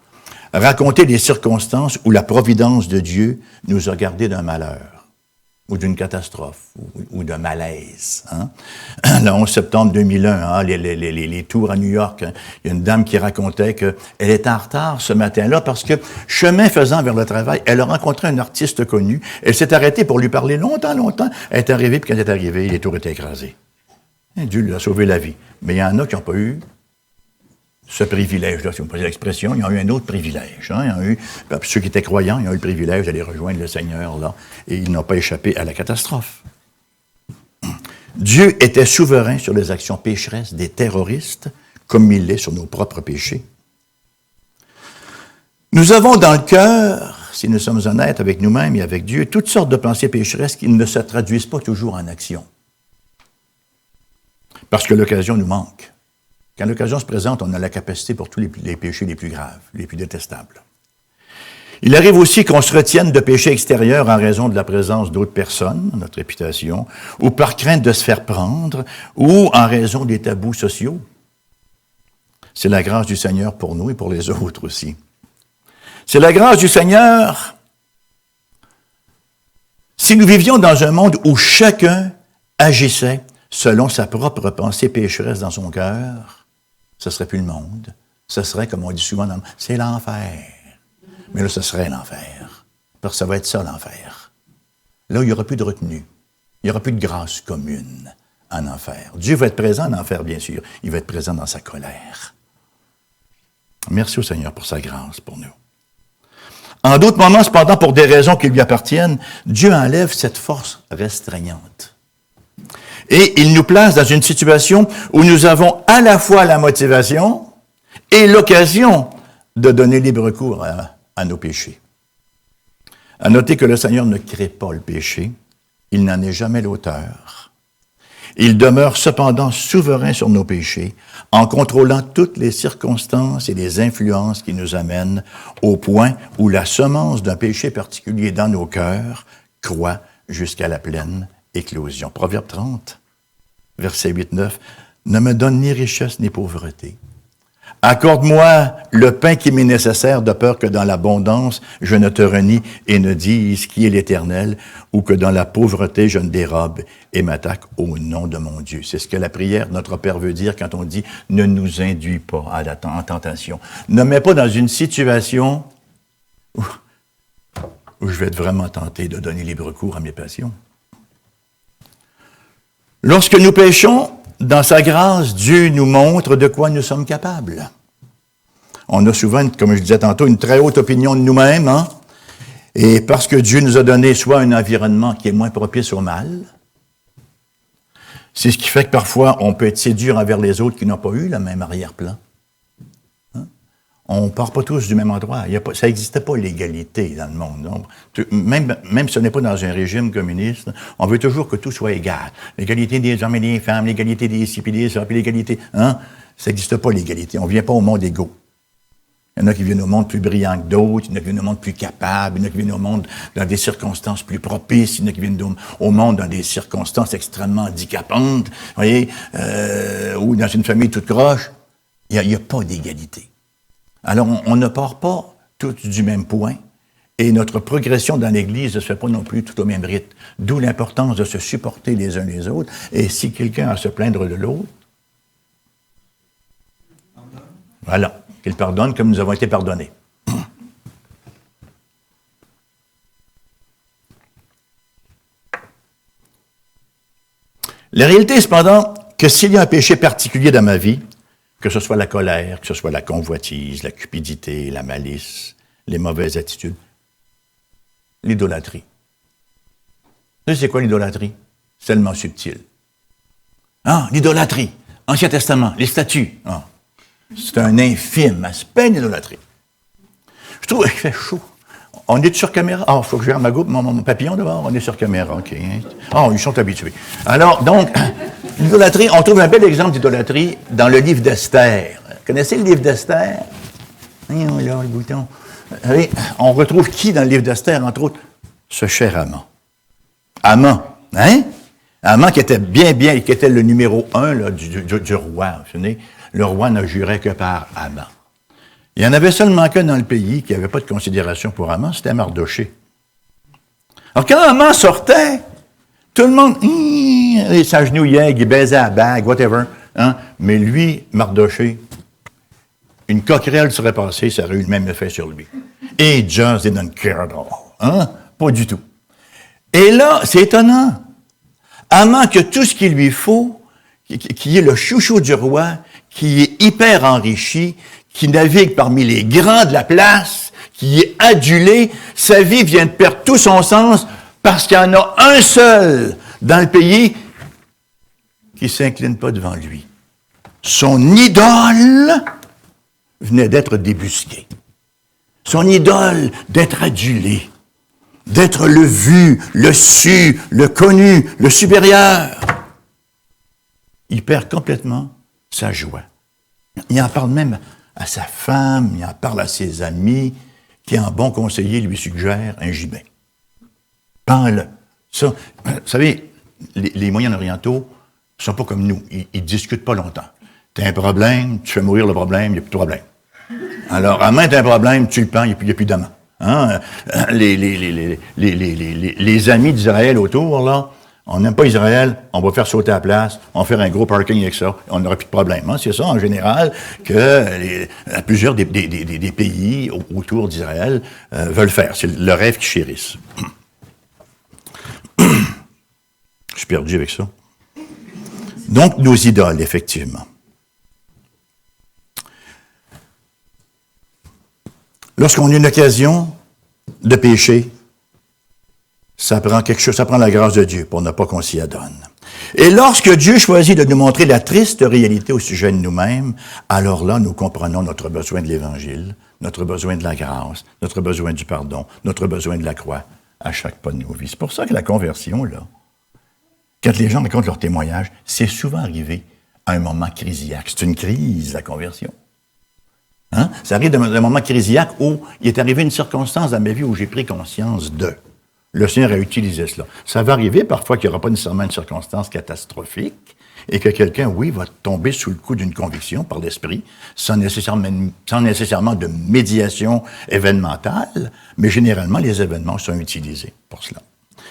raconter des circonstances où la providence de Dieu nous a gardés d'un malheur ou d'une catastrophe ou d'un malaise. Hein? Le 11 septembre 2001, hein, les tours à New York, hein, il y a une dame qui racontait qu'elle était en retard ce matin-là parce que, chemin faisant vers le travail, elle a rencontré un artiste connu. Elle s'est arrêtée pour lui parler longtemps. Elle est arrivée, puis quand elle est arrivée, les tours étaient écrasés. Et Dieu lui a sauvé la vie. Mais il y en a qui n'ont pas eu ce privilège-là, si vous me posez l'expression, ils ont eu un autre privilège. Hein? Ceux qui étaient croyants, ils ont eu le privilège d'aller rejoindre le Seigneur, là, et ils n'ont pas échappé à la catastrophe. Dieu était souverain sur les actions pécheresses des terroristes, comme il l'est sur nos propres péchés. Nous avons dans le cœur, si nous sommes honnêtes avec nous-mêmes et avec Dieu, toutes sortes de pensées pécheresses qui ne se traduisent pas toujours en action. Parce que l'occasion nous manque. Quand l'occasion se présente, on a la capacité pour tous les péchés les plus graves, les plus détestables. Il arrive aussi qu'on se retienne de péchés extérieurs en raison de la présence d'autres personnes, notre réputation, ou par crainte de se faire prendre, ou en raison des tabous sociaux. C'est la grâce du Seigneur pour nous et pour les autres aussi. C'est la grâce du Seigneur si nous vivions dans un monde où chacun agissait selon sa propre pensée pécheresse dans son cœur, ce serait plus le monde. Ce serait, comme on dit souvent, c'est l'enfer. Mais là, ce serait l'enfer. Parce que ça va être ça, l'enfer. Là, il n'y aura plus de retenue. Il n'y aura plus de grâce commune en enfer. Dieu va être présent en enfer, bien sûr. Il va être présent dans sa colère. Merci au Seigneur pour sa grâce pour nous. En d'autres moments, cependant, pour des raisons qui lui appartiennent, Dieu enlève cette force restreignante. Et il nous place dans une situation où nous avons à la fois la motivation et l'occasion de donner libre cours à nos péchés. À noter que le Seigneur ne crée pas le péché, il n'en est jamais l'auteur. Il demeure cependant souverain sur nos péchés en contrôlant toutes les circonstances et les influences qui nous amènent au point où la semence d'un péché particulier dans nos cœurs croît jusqu'à la pleine éclosion. Proverbe 30, verset 8-9. « Ne me donne ni richesse ni pauvreté. Accorde-moi le pain qui m'est nécessaire, de peur que dans l'abondance, je ne te renie et ne dise qui est l'Éternel, ou que dans la pauvreté, je ne dérobe et m'attaque au nom de mon Dieu. » C'est ce que la prière de notre Père veut dire quand on dit « Ne nous induis pas en tentation. » Ne mets pas dans une situation où je vais être vraiment tenté de donner libre cours à mes passions. Lorsque nous péchons, dans sa grâce, Dieu nous montre de quoi nous sommes capables. On a souvent, comme je disais tantôt, une très haute opinion de nous-mêmes, hein? Et parce que Dieu nous a donné soit un environnement qui est moins propice au mal, c'est ce qui fait que parfois on peut être séduit envers les autres qui n'ont pas eu le même arrière-plan. Hein? On ne part pas tous du même endroit. Ça n'existait pas l'égalité dans le monde. Donc, même si ce n'est pas dans un régime communiste, on veut toujours que tout soit égal. L'égalité des hommes et des femmes, l'égalité des ci et des ça, puis l'égalité... Hein? Ça n'existe pas l'égalité. On ne vient pas au monde égaux. Il y en a qui viennent au monde plus brillants que d'autres, il y en a qui viennent au monde plus capables, il y en a qui viennent au monde dans des circonstances plus propices, il y en a qui viennent au monde dans des circonstances extrêmement handicapantes, vous voyez, ou dans une famille toute croche. Il n'y a pas d'égalité. Alors, on ne part pas tous du même point, et notre progression dans l'Église ne se fait pas non plus tout au même rythme. D'où l'importance de se supporter les uns les autres, et si quelqu'un a à se plaindre de l'autre, voilà, qu'il pardonne comme nous avons été pardonnés. La réalité est cependant que s'il y a un péché particulier dans ma vie, que ce soit la colère, que ce soit la convoitise, la cupidité, la malice, les mauvaises attitudes, l'idolâtrie. Vous savez, c'est quoi l'idolâtrie? C'est tellement subtil. Ah, l'idolâtrie, Ancien Testament, les statues. Ah. C'est un infime aspect d'idolâtrie. Je trouve qu'il fait chaud. On est sur caméra? Ah, il faut que je gère mon papillon devant. On est sur caméra, OK. Ah, ils sont habitués. Alors, donc, l'idolâtrie, on trouve un bel exemple d'idolâtrie dans le livre d'Esther. Connaissez le livre d'Esther? Là, le bouton. Allez, on retrouve qui dans le livre d'Esther, entre autres? Ce cher Haman. Haman, hein? Haman qui était qui était le numéro 1 là, du roi. Vous savez, le roi ne jurait que par Haman. Il y en avait seulement qu'un dans le pays qui n'avait pas de considération pour Haman, c'était Mardoché. Alors quand Haman sortait, tout le monde, il s'agenouillait, il baisait la bague, whatever. Hein? Mais lui, Mardoché, une coquerelle serait passée, ça aurait eu le même effet sur lui. Et just didn't care at all. Hein? Pas du tout. Et là, c'est étonnant. Haman que tout ce qu'il lui faut, qui est le chouchou du roi, qui est hyper enrichi, qui navigue parmi les grands de la place, qui est adulé, sa vie vient de perdre tout son sens parce qu'il y en a un seul dans le pays qui ne s'incline pas devant lui. Son idole venait d'être débusquée. Son idole d'être adulé, d'être le vu, le su, le connu, le supérieur. Il perd complètement sa joie. Il en parle même à sa femme, il en parle à ses amis, qui, en bon conseiller, lui suggère un gibet. Prends-le. Ça, vous savez, les Moyen-Orientaux ne sont pas comme nous. Ils ne discutent pas longtemps. Tu as un problème, tu fais mourir le problème, il n'y a plus de problème. Alors, à main, tu as un problème, tu le prends, il n'y a plus d'amant. Hein? Les amis d'Israël autour, là, on n'aime pas Israël, on va faire sauter la place, on va faire un gros parking avec ça, on n'aura plus de problème. Hein? C'est ça, en général, que plusieurs des pays autour d'Israël veulent faire. C'est le rêve qu'ils chérissent. Je suis perdu avec ça. Donc, nos idoles, effectivement. Lorsqu'on a une occasion de pécher, ça prend quelque chose, ça prend la grâce de Dieu pour ne pas qu'on s'y adonne. Et lorsque Dieu choisit de nous montrer la triste réalité au sujet de nous-mêmes, alors là, nous comprenons notre besoin de l'Évangile, notre besoin de la grâce, notre besoin du pardon, notre besoin de la croix à chaque pas de nos vies. C'est pour ça que la conversion, là, quand les gens racontent leur témoignage, c'est souvent arrivé à un moment crisiaque. C'est une crise, la conversion. Hein? Ça arrive d'un moment crisiaque où il est arrivé une circonstance dans ma vie où j'ai pris conscience de. Le Seigneur a utilisé cela. Ça va arriver parfois qu'il n'y aura pas nécessairement une circonstance catastrophique et que quelqu'un, oui, va tomber sous le coup d'une conviction par l'esprit, sans nécessairement de médiation événementale, mais généralement, les événements sont utilisés pour cela.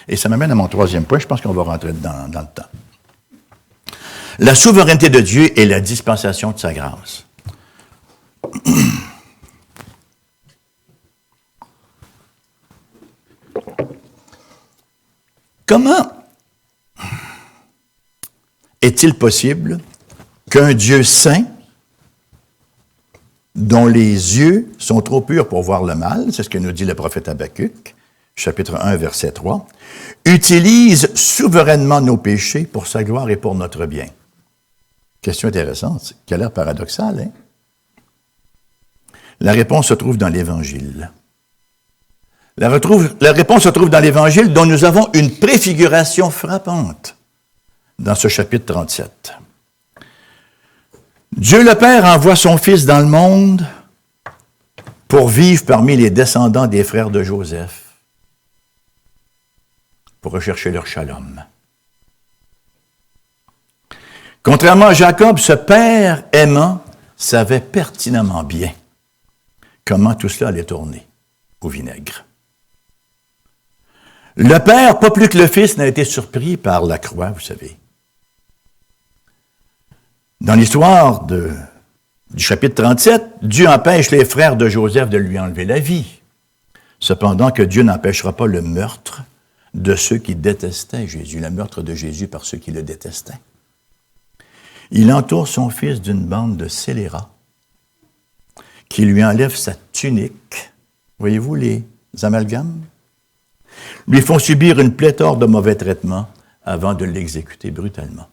Et ça m'amène à mon troisième point, je pense qu'on va rentrer dans le temps. La souveraineté de Dieu et la dispensation de sa grâce. Comment est-il possible qu'un Dieu saint, dont les yeux sont trop purs pour voir le mal, c'est ce que nous dit le prophète Habakkuk, chapitre 1, verset 3, utilise souverainement nos péchés pour sa gloire et pour notre bien? Question intéressante, qui a l'air paradoxale, hein? La réponse se trouve dans l'Évangile. La réponse se trouve dans l'Évangile dont nous avons une préfiguration frappante dans ce chapitre 37. Dieu le Père envoie son Fils dans le monde pour vivre parmi les descendants des frères de Joseph, pour rechercher leur shalom. Contrairement à Jacob, ce père aimant savait pertinemment bien comment tout cela allait tourner au vinaigre. Le Père, pas plus que le Fils, n'a été surpris par la croix, vous savez. Dans l'histoire du chapitre 37, Dieu empêche les frères de Joseph de lui enlever la vie. Cependant que Dieu n'empêchera pas le meurtre de ceux qui détestaient Jésus, le meurtre de Jésus par ceux qui le détestaient. Il entoure son Fils d'une bande de scélérats qui lui enlève sa tunique. Voyez-vous les amalgames? Lui font subir une pléthore de mauvais traitements avant de l'exécuter brutalement.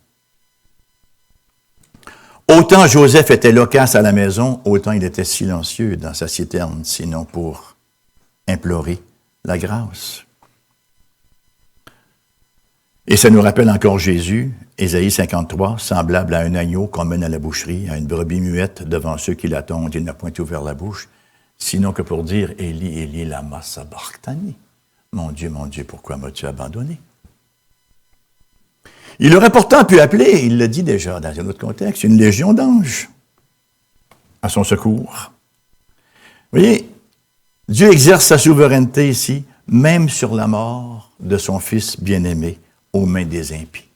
Autant Joseph était loquace à la maison, autant il était silencieux dans sa citerne, sinon pour implorer la grâce. Et ça nous rappelle encore Jésus, Ésaïe 53, semblable à un agneau qu'on mène à la boucherie, à une brebis muette devant ceux qui l'attendent, il n'a point ouvert la bouche, sinon que pour dire « Élie, Élie, lama sabachthani » mon Dieu, pourquoi m'as-tu abandonné? Il aurait pourtant pu appeler, il l'a dit déjà dans un autre contexte, une légion d'anges à son secours. Vous voyez, Dieu exerce sa souveraineté ici, même sur la mort de son Fils bien-aimé aux mains des impies.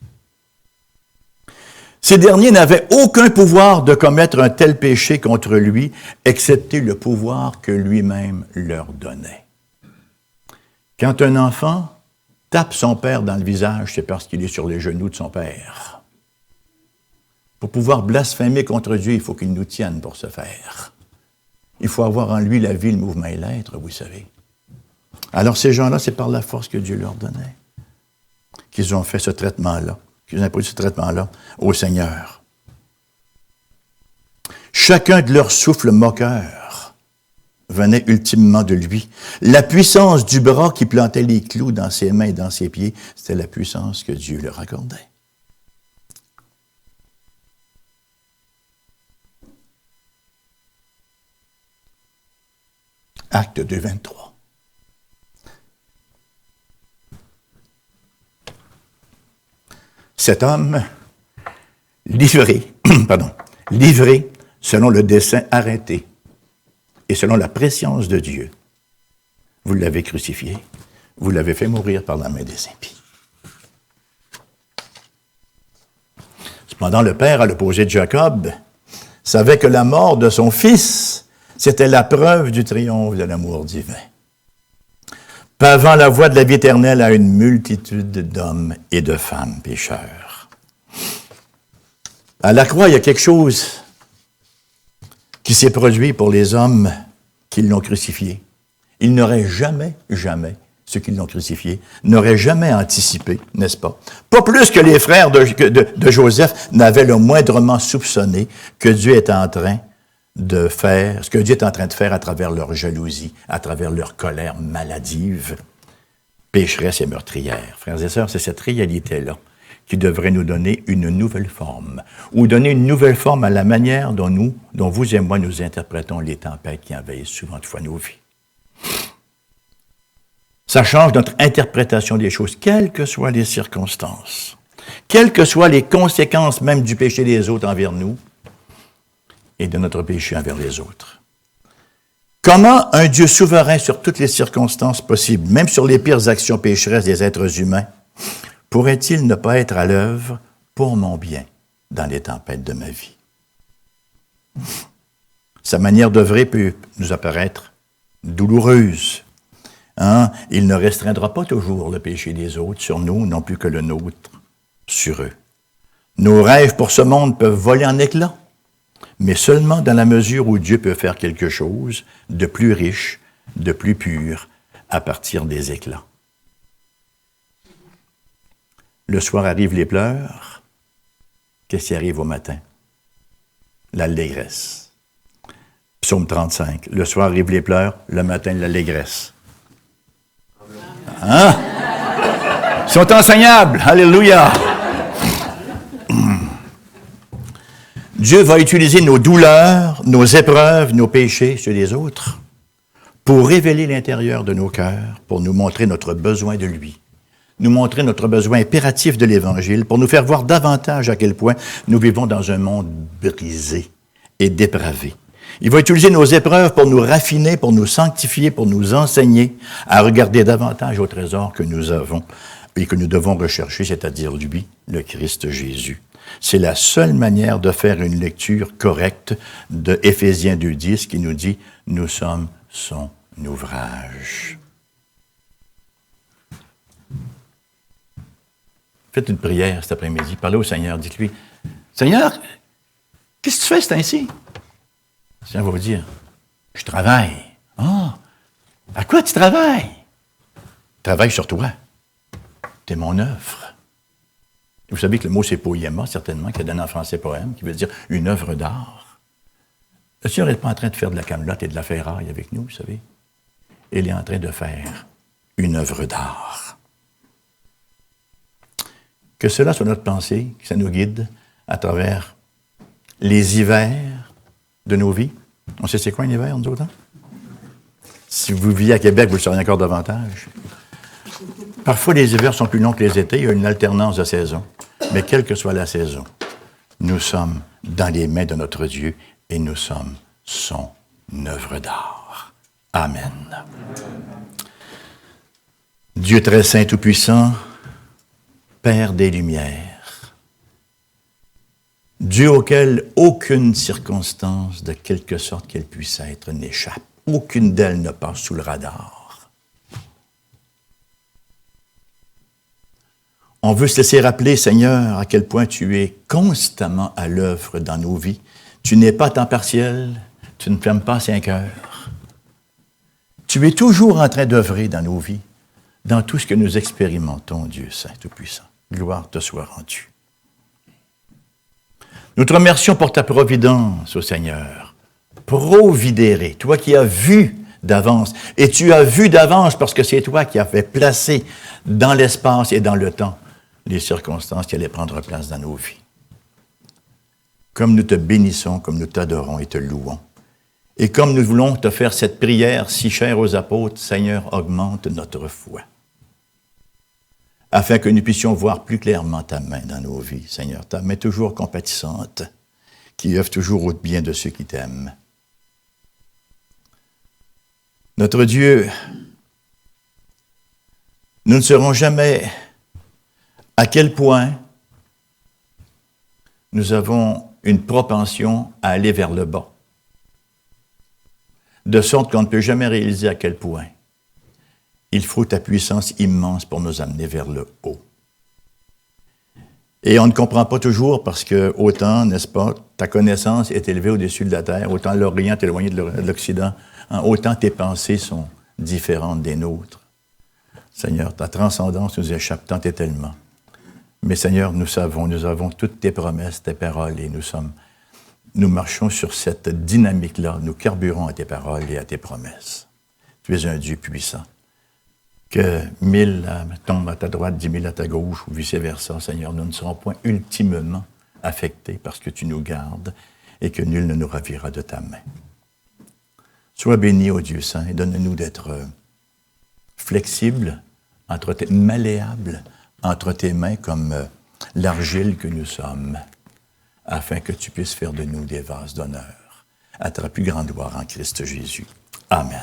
Ces derniers n'avaient aucun pouvoir de commettre un tel péché contre lui, excepté le pouvoir que lui-même leur donnait. Quand un enfant tape son père dans le visage, c'est parce qu'il est sur les genoux de son père. Pour pouvoir blasphémer contre Dieu, il faut qu'il nous tienne pour ce faire. Il faut avoir en lui la vie, le mouvement et l'être, vous savez. Alors ces gens-là, c'est par la force que Dieu leur donnait qu'ils ont fait ce traitement-là, qu'ils ont imposé ce traitement-là au Seigneur. Chacun de leurs souffles moqueurs venait ultimement de lui. La puissance du bras qui plantait les clous dans ses mains et dans ses pieds, c'était la puissance que Dieu leur accordait. Acte 2, 23. Cet homme, livré selon le dessein arrêté et selon la prescience de Dieu, vous l'avez crucifié, vous l'avez fait mourir par la main des impies. Cependant, le père, à l'opposé de Jacob, savait que la mort de son fils, c'était la preuve du triomphe de l'amour divin, pavant la voie de la vie éternelle à une multitude d'hommes et de femmes pécheurs. À la croix, il y a quelque chose qui s'est produit pour les hommes qui l'ont crucifié. Ils n'auraient jamais, ceux qui l'ont crucifié, n'auraient jamais anticipé, n'est-ce pas? Pas plus que les frères de Joseph n'avaient le moindrement soupçonné que Dieu était en train de faire, ce que Dieu est en train de faire à travers leur jalousie, à travers leur colère maladive, pécheresse et meurtrière. Frères et sœurs, c'est cette réalité-là qui devrait nous donner une nouvelle forme, ou donner une nouvelle forme à la manière dont vous et moi, nous interprétons les tempêtes qui envahissent souvent de fois nos vies. Ça change notre interprétation des choses, quelles que soient les circonstances, quelles que soient les conséquences même du péché des autres envers nous, et de notre péché envers les autres. Comment un Dieu souverain sur toutes les circonstances possibles, même sur les pires actions pécheresses des êtres humains, pourrait-il ne pas être à l'œuvre pour mon bien dans les tempêtes de ma vie? Sa manière d'œuvrer peut nous apparaître douloureuse. Il ne restreindra pas toujours le péché des autres sur nous, non plus que le nôtre sur eux. Nos rêves pour ce monde peuvent voler en éclats, mais seulement dans la mesure où Dieu peut faire quelque chose de plus riche, de plus pur, à partir des éclats. Le soir arrivent les pleurs. Qu'est-ce qui arrive au matin? L'allégresse. Psaume 35. Le soir arrivent les pleurs, le matin l'allégresse. Ils sont enseignables. Alléluia. Dieu va utiliser nos douleurs, nos épreuves, nos péchés chez les autres pour révéler l'intérieur de nos cœurs, pour nous montrer notre besoin de lui, nous montrer notre besoin impératif de l'Évangile, pour nous faire voir davantage à quel point nous vivons dans un monde brisé et dépravé. Il va utiliser nos épreuves pour nous raffiner, pour nous sanctifier, pour nous enseigner à regarder davantage au trésor que nous avons et que nous devons rechercher, c'est-à-dire lui, le Christ Jésus. C'est la seule manière de faire une lecture correcte de Éphésiens 2.10 qui nous dit « Nous sommes son ouvrage ». Faites une prière cet après-midi, parlez au Seigneur, dites-lui « Seigneur, qu'est-ce que tu fais, c'est ainsi? » Le Seigneur va vous dire « Je travaille. » « Ah, à quoi tu travailles? » « Travaille sur toi. T'es mon œuvre. Vous savez que le mot, c'est poiema, certainement, qui a donné en français poème, qui veut dire une œuvre d'art. Le Seigneur n'est pas en train de faire de la camelote et de la ferraille avec nous, vous savez. Il est en train de faire une œuvre d'art. Que cela soit notre pensée, que ça nous guide à travers les hivers de nos vies. On sait c'est quoi un hiver, nous autres, hein? Si vous viviez à Québec, vous le sauriez encore davantage. Parfois, les hivers sont plus longs que les étés. Il y a une alternance de saisons. Mais quelle que soit la saison, nous sommes dans les mains de notre Dieu et nous sommes son œuvre d'art. Amen. Dieu très saint, tout-puissant, Père des Lumières, Dieu auquel aucune circonstance, de quelque sorte qu'elle puisse être, n'échappe. Aucune d'elles ne passe sous le radar. On veut se laisser rappeler, Seigneur, à quel point tu es constamment à l'œuvre dans nos vies. Tu n'es pas à temps partiel, tu ne fermes pas 5 heures. Tu es toujours en train d'œuvrer dans nos vies, dans tout ce que nous expérimentons, Dieu Saint Tout-Puissant. Gloire te soit rendue. Nous te remercions pour ta providence, ô Seigneur. Providere, toi qui as vu d'avance, et tu as vu d'avance parce que c'est toi qui as fait placer dans l'espace et dans le temps les circonstances qui allaient prendre place dans nos vies. Comme nous te bénissons, comme nous t'adorons et te louons, et comme nous voulons te faire cette prière si chère aux apôtres, Seigneur, augmente notre foi, afin que nous puissions voir plus clairement ta main dans nos vies, Seigneur, ta main toujours compatissante, qui œuvre toujours au bien de ceux qui t'aiment. Notre Dieu, nous ne saurons jamais à quel point nous avons une propension à aller vers le bas, de sorte qu'on ne peut jamais réaliser à quel point il faut ta puissance immense pour nous amener vers le haut. Et on ne comprend pas toujours parce que autant, n'est-ce pas, ta connaissance est élevée au-dessus de la terre, autant l'Orient est éloigné de l'Occident, hein, autant tes pensées sont différentes des nôtres. Seigneur, ta transcendance nous échappe tant et tellement. Mais Seigneur, nous avons toutes tes promesses, tes paroles, et nous marchons sur cette dynamique-là, nous carburons à tes paroles et à tes promesses. Tu es un Dieu puissant. Que 1000 tombent à ta droite, 10 000 à ta gauche, ou vice-versa, Seigneur, nous ne serons point ultimement affectés parce que tu nous gardes et que nul ne nous ravira de ta main. Sois béni, ô Dieu Saint, et donne-nous d'être flexibles, malléables entre tes mains comme l'argile que nous sommes, afin que tu puisses faire de nous des vases d'honneur à ta plus grande gloire en Christ Jésus. Amen.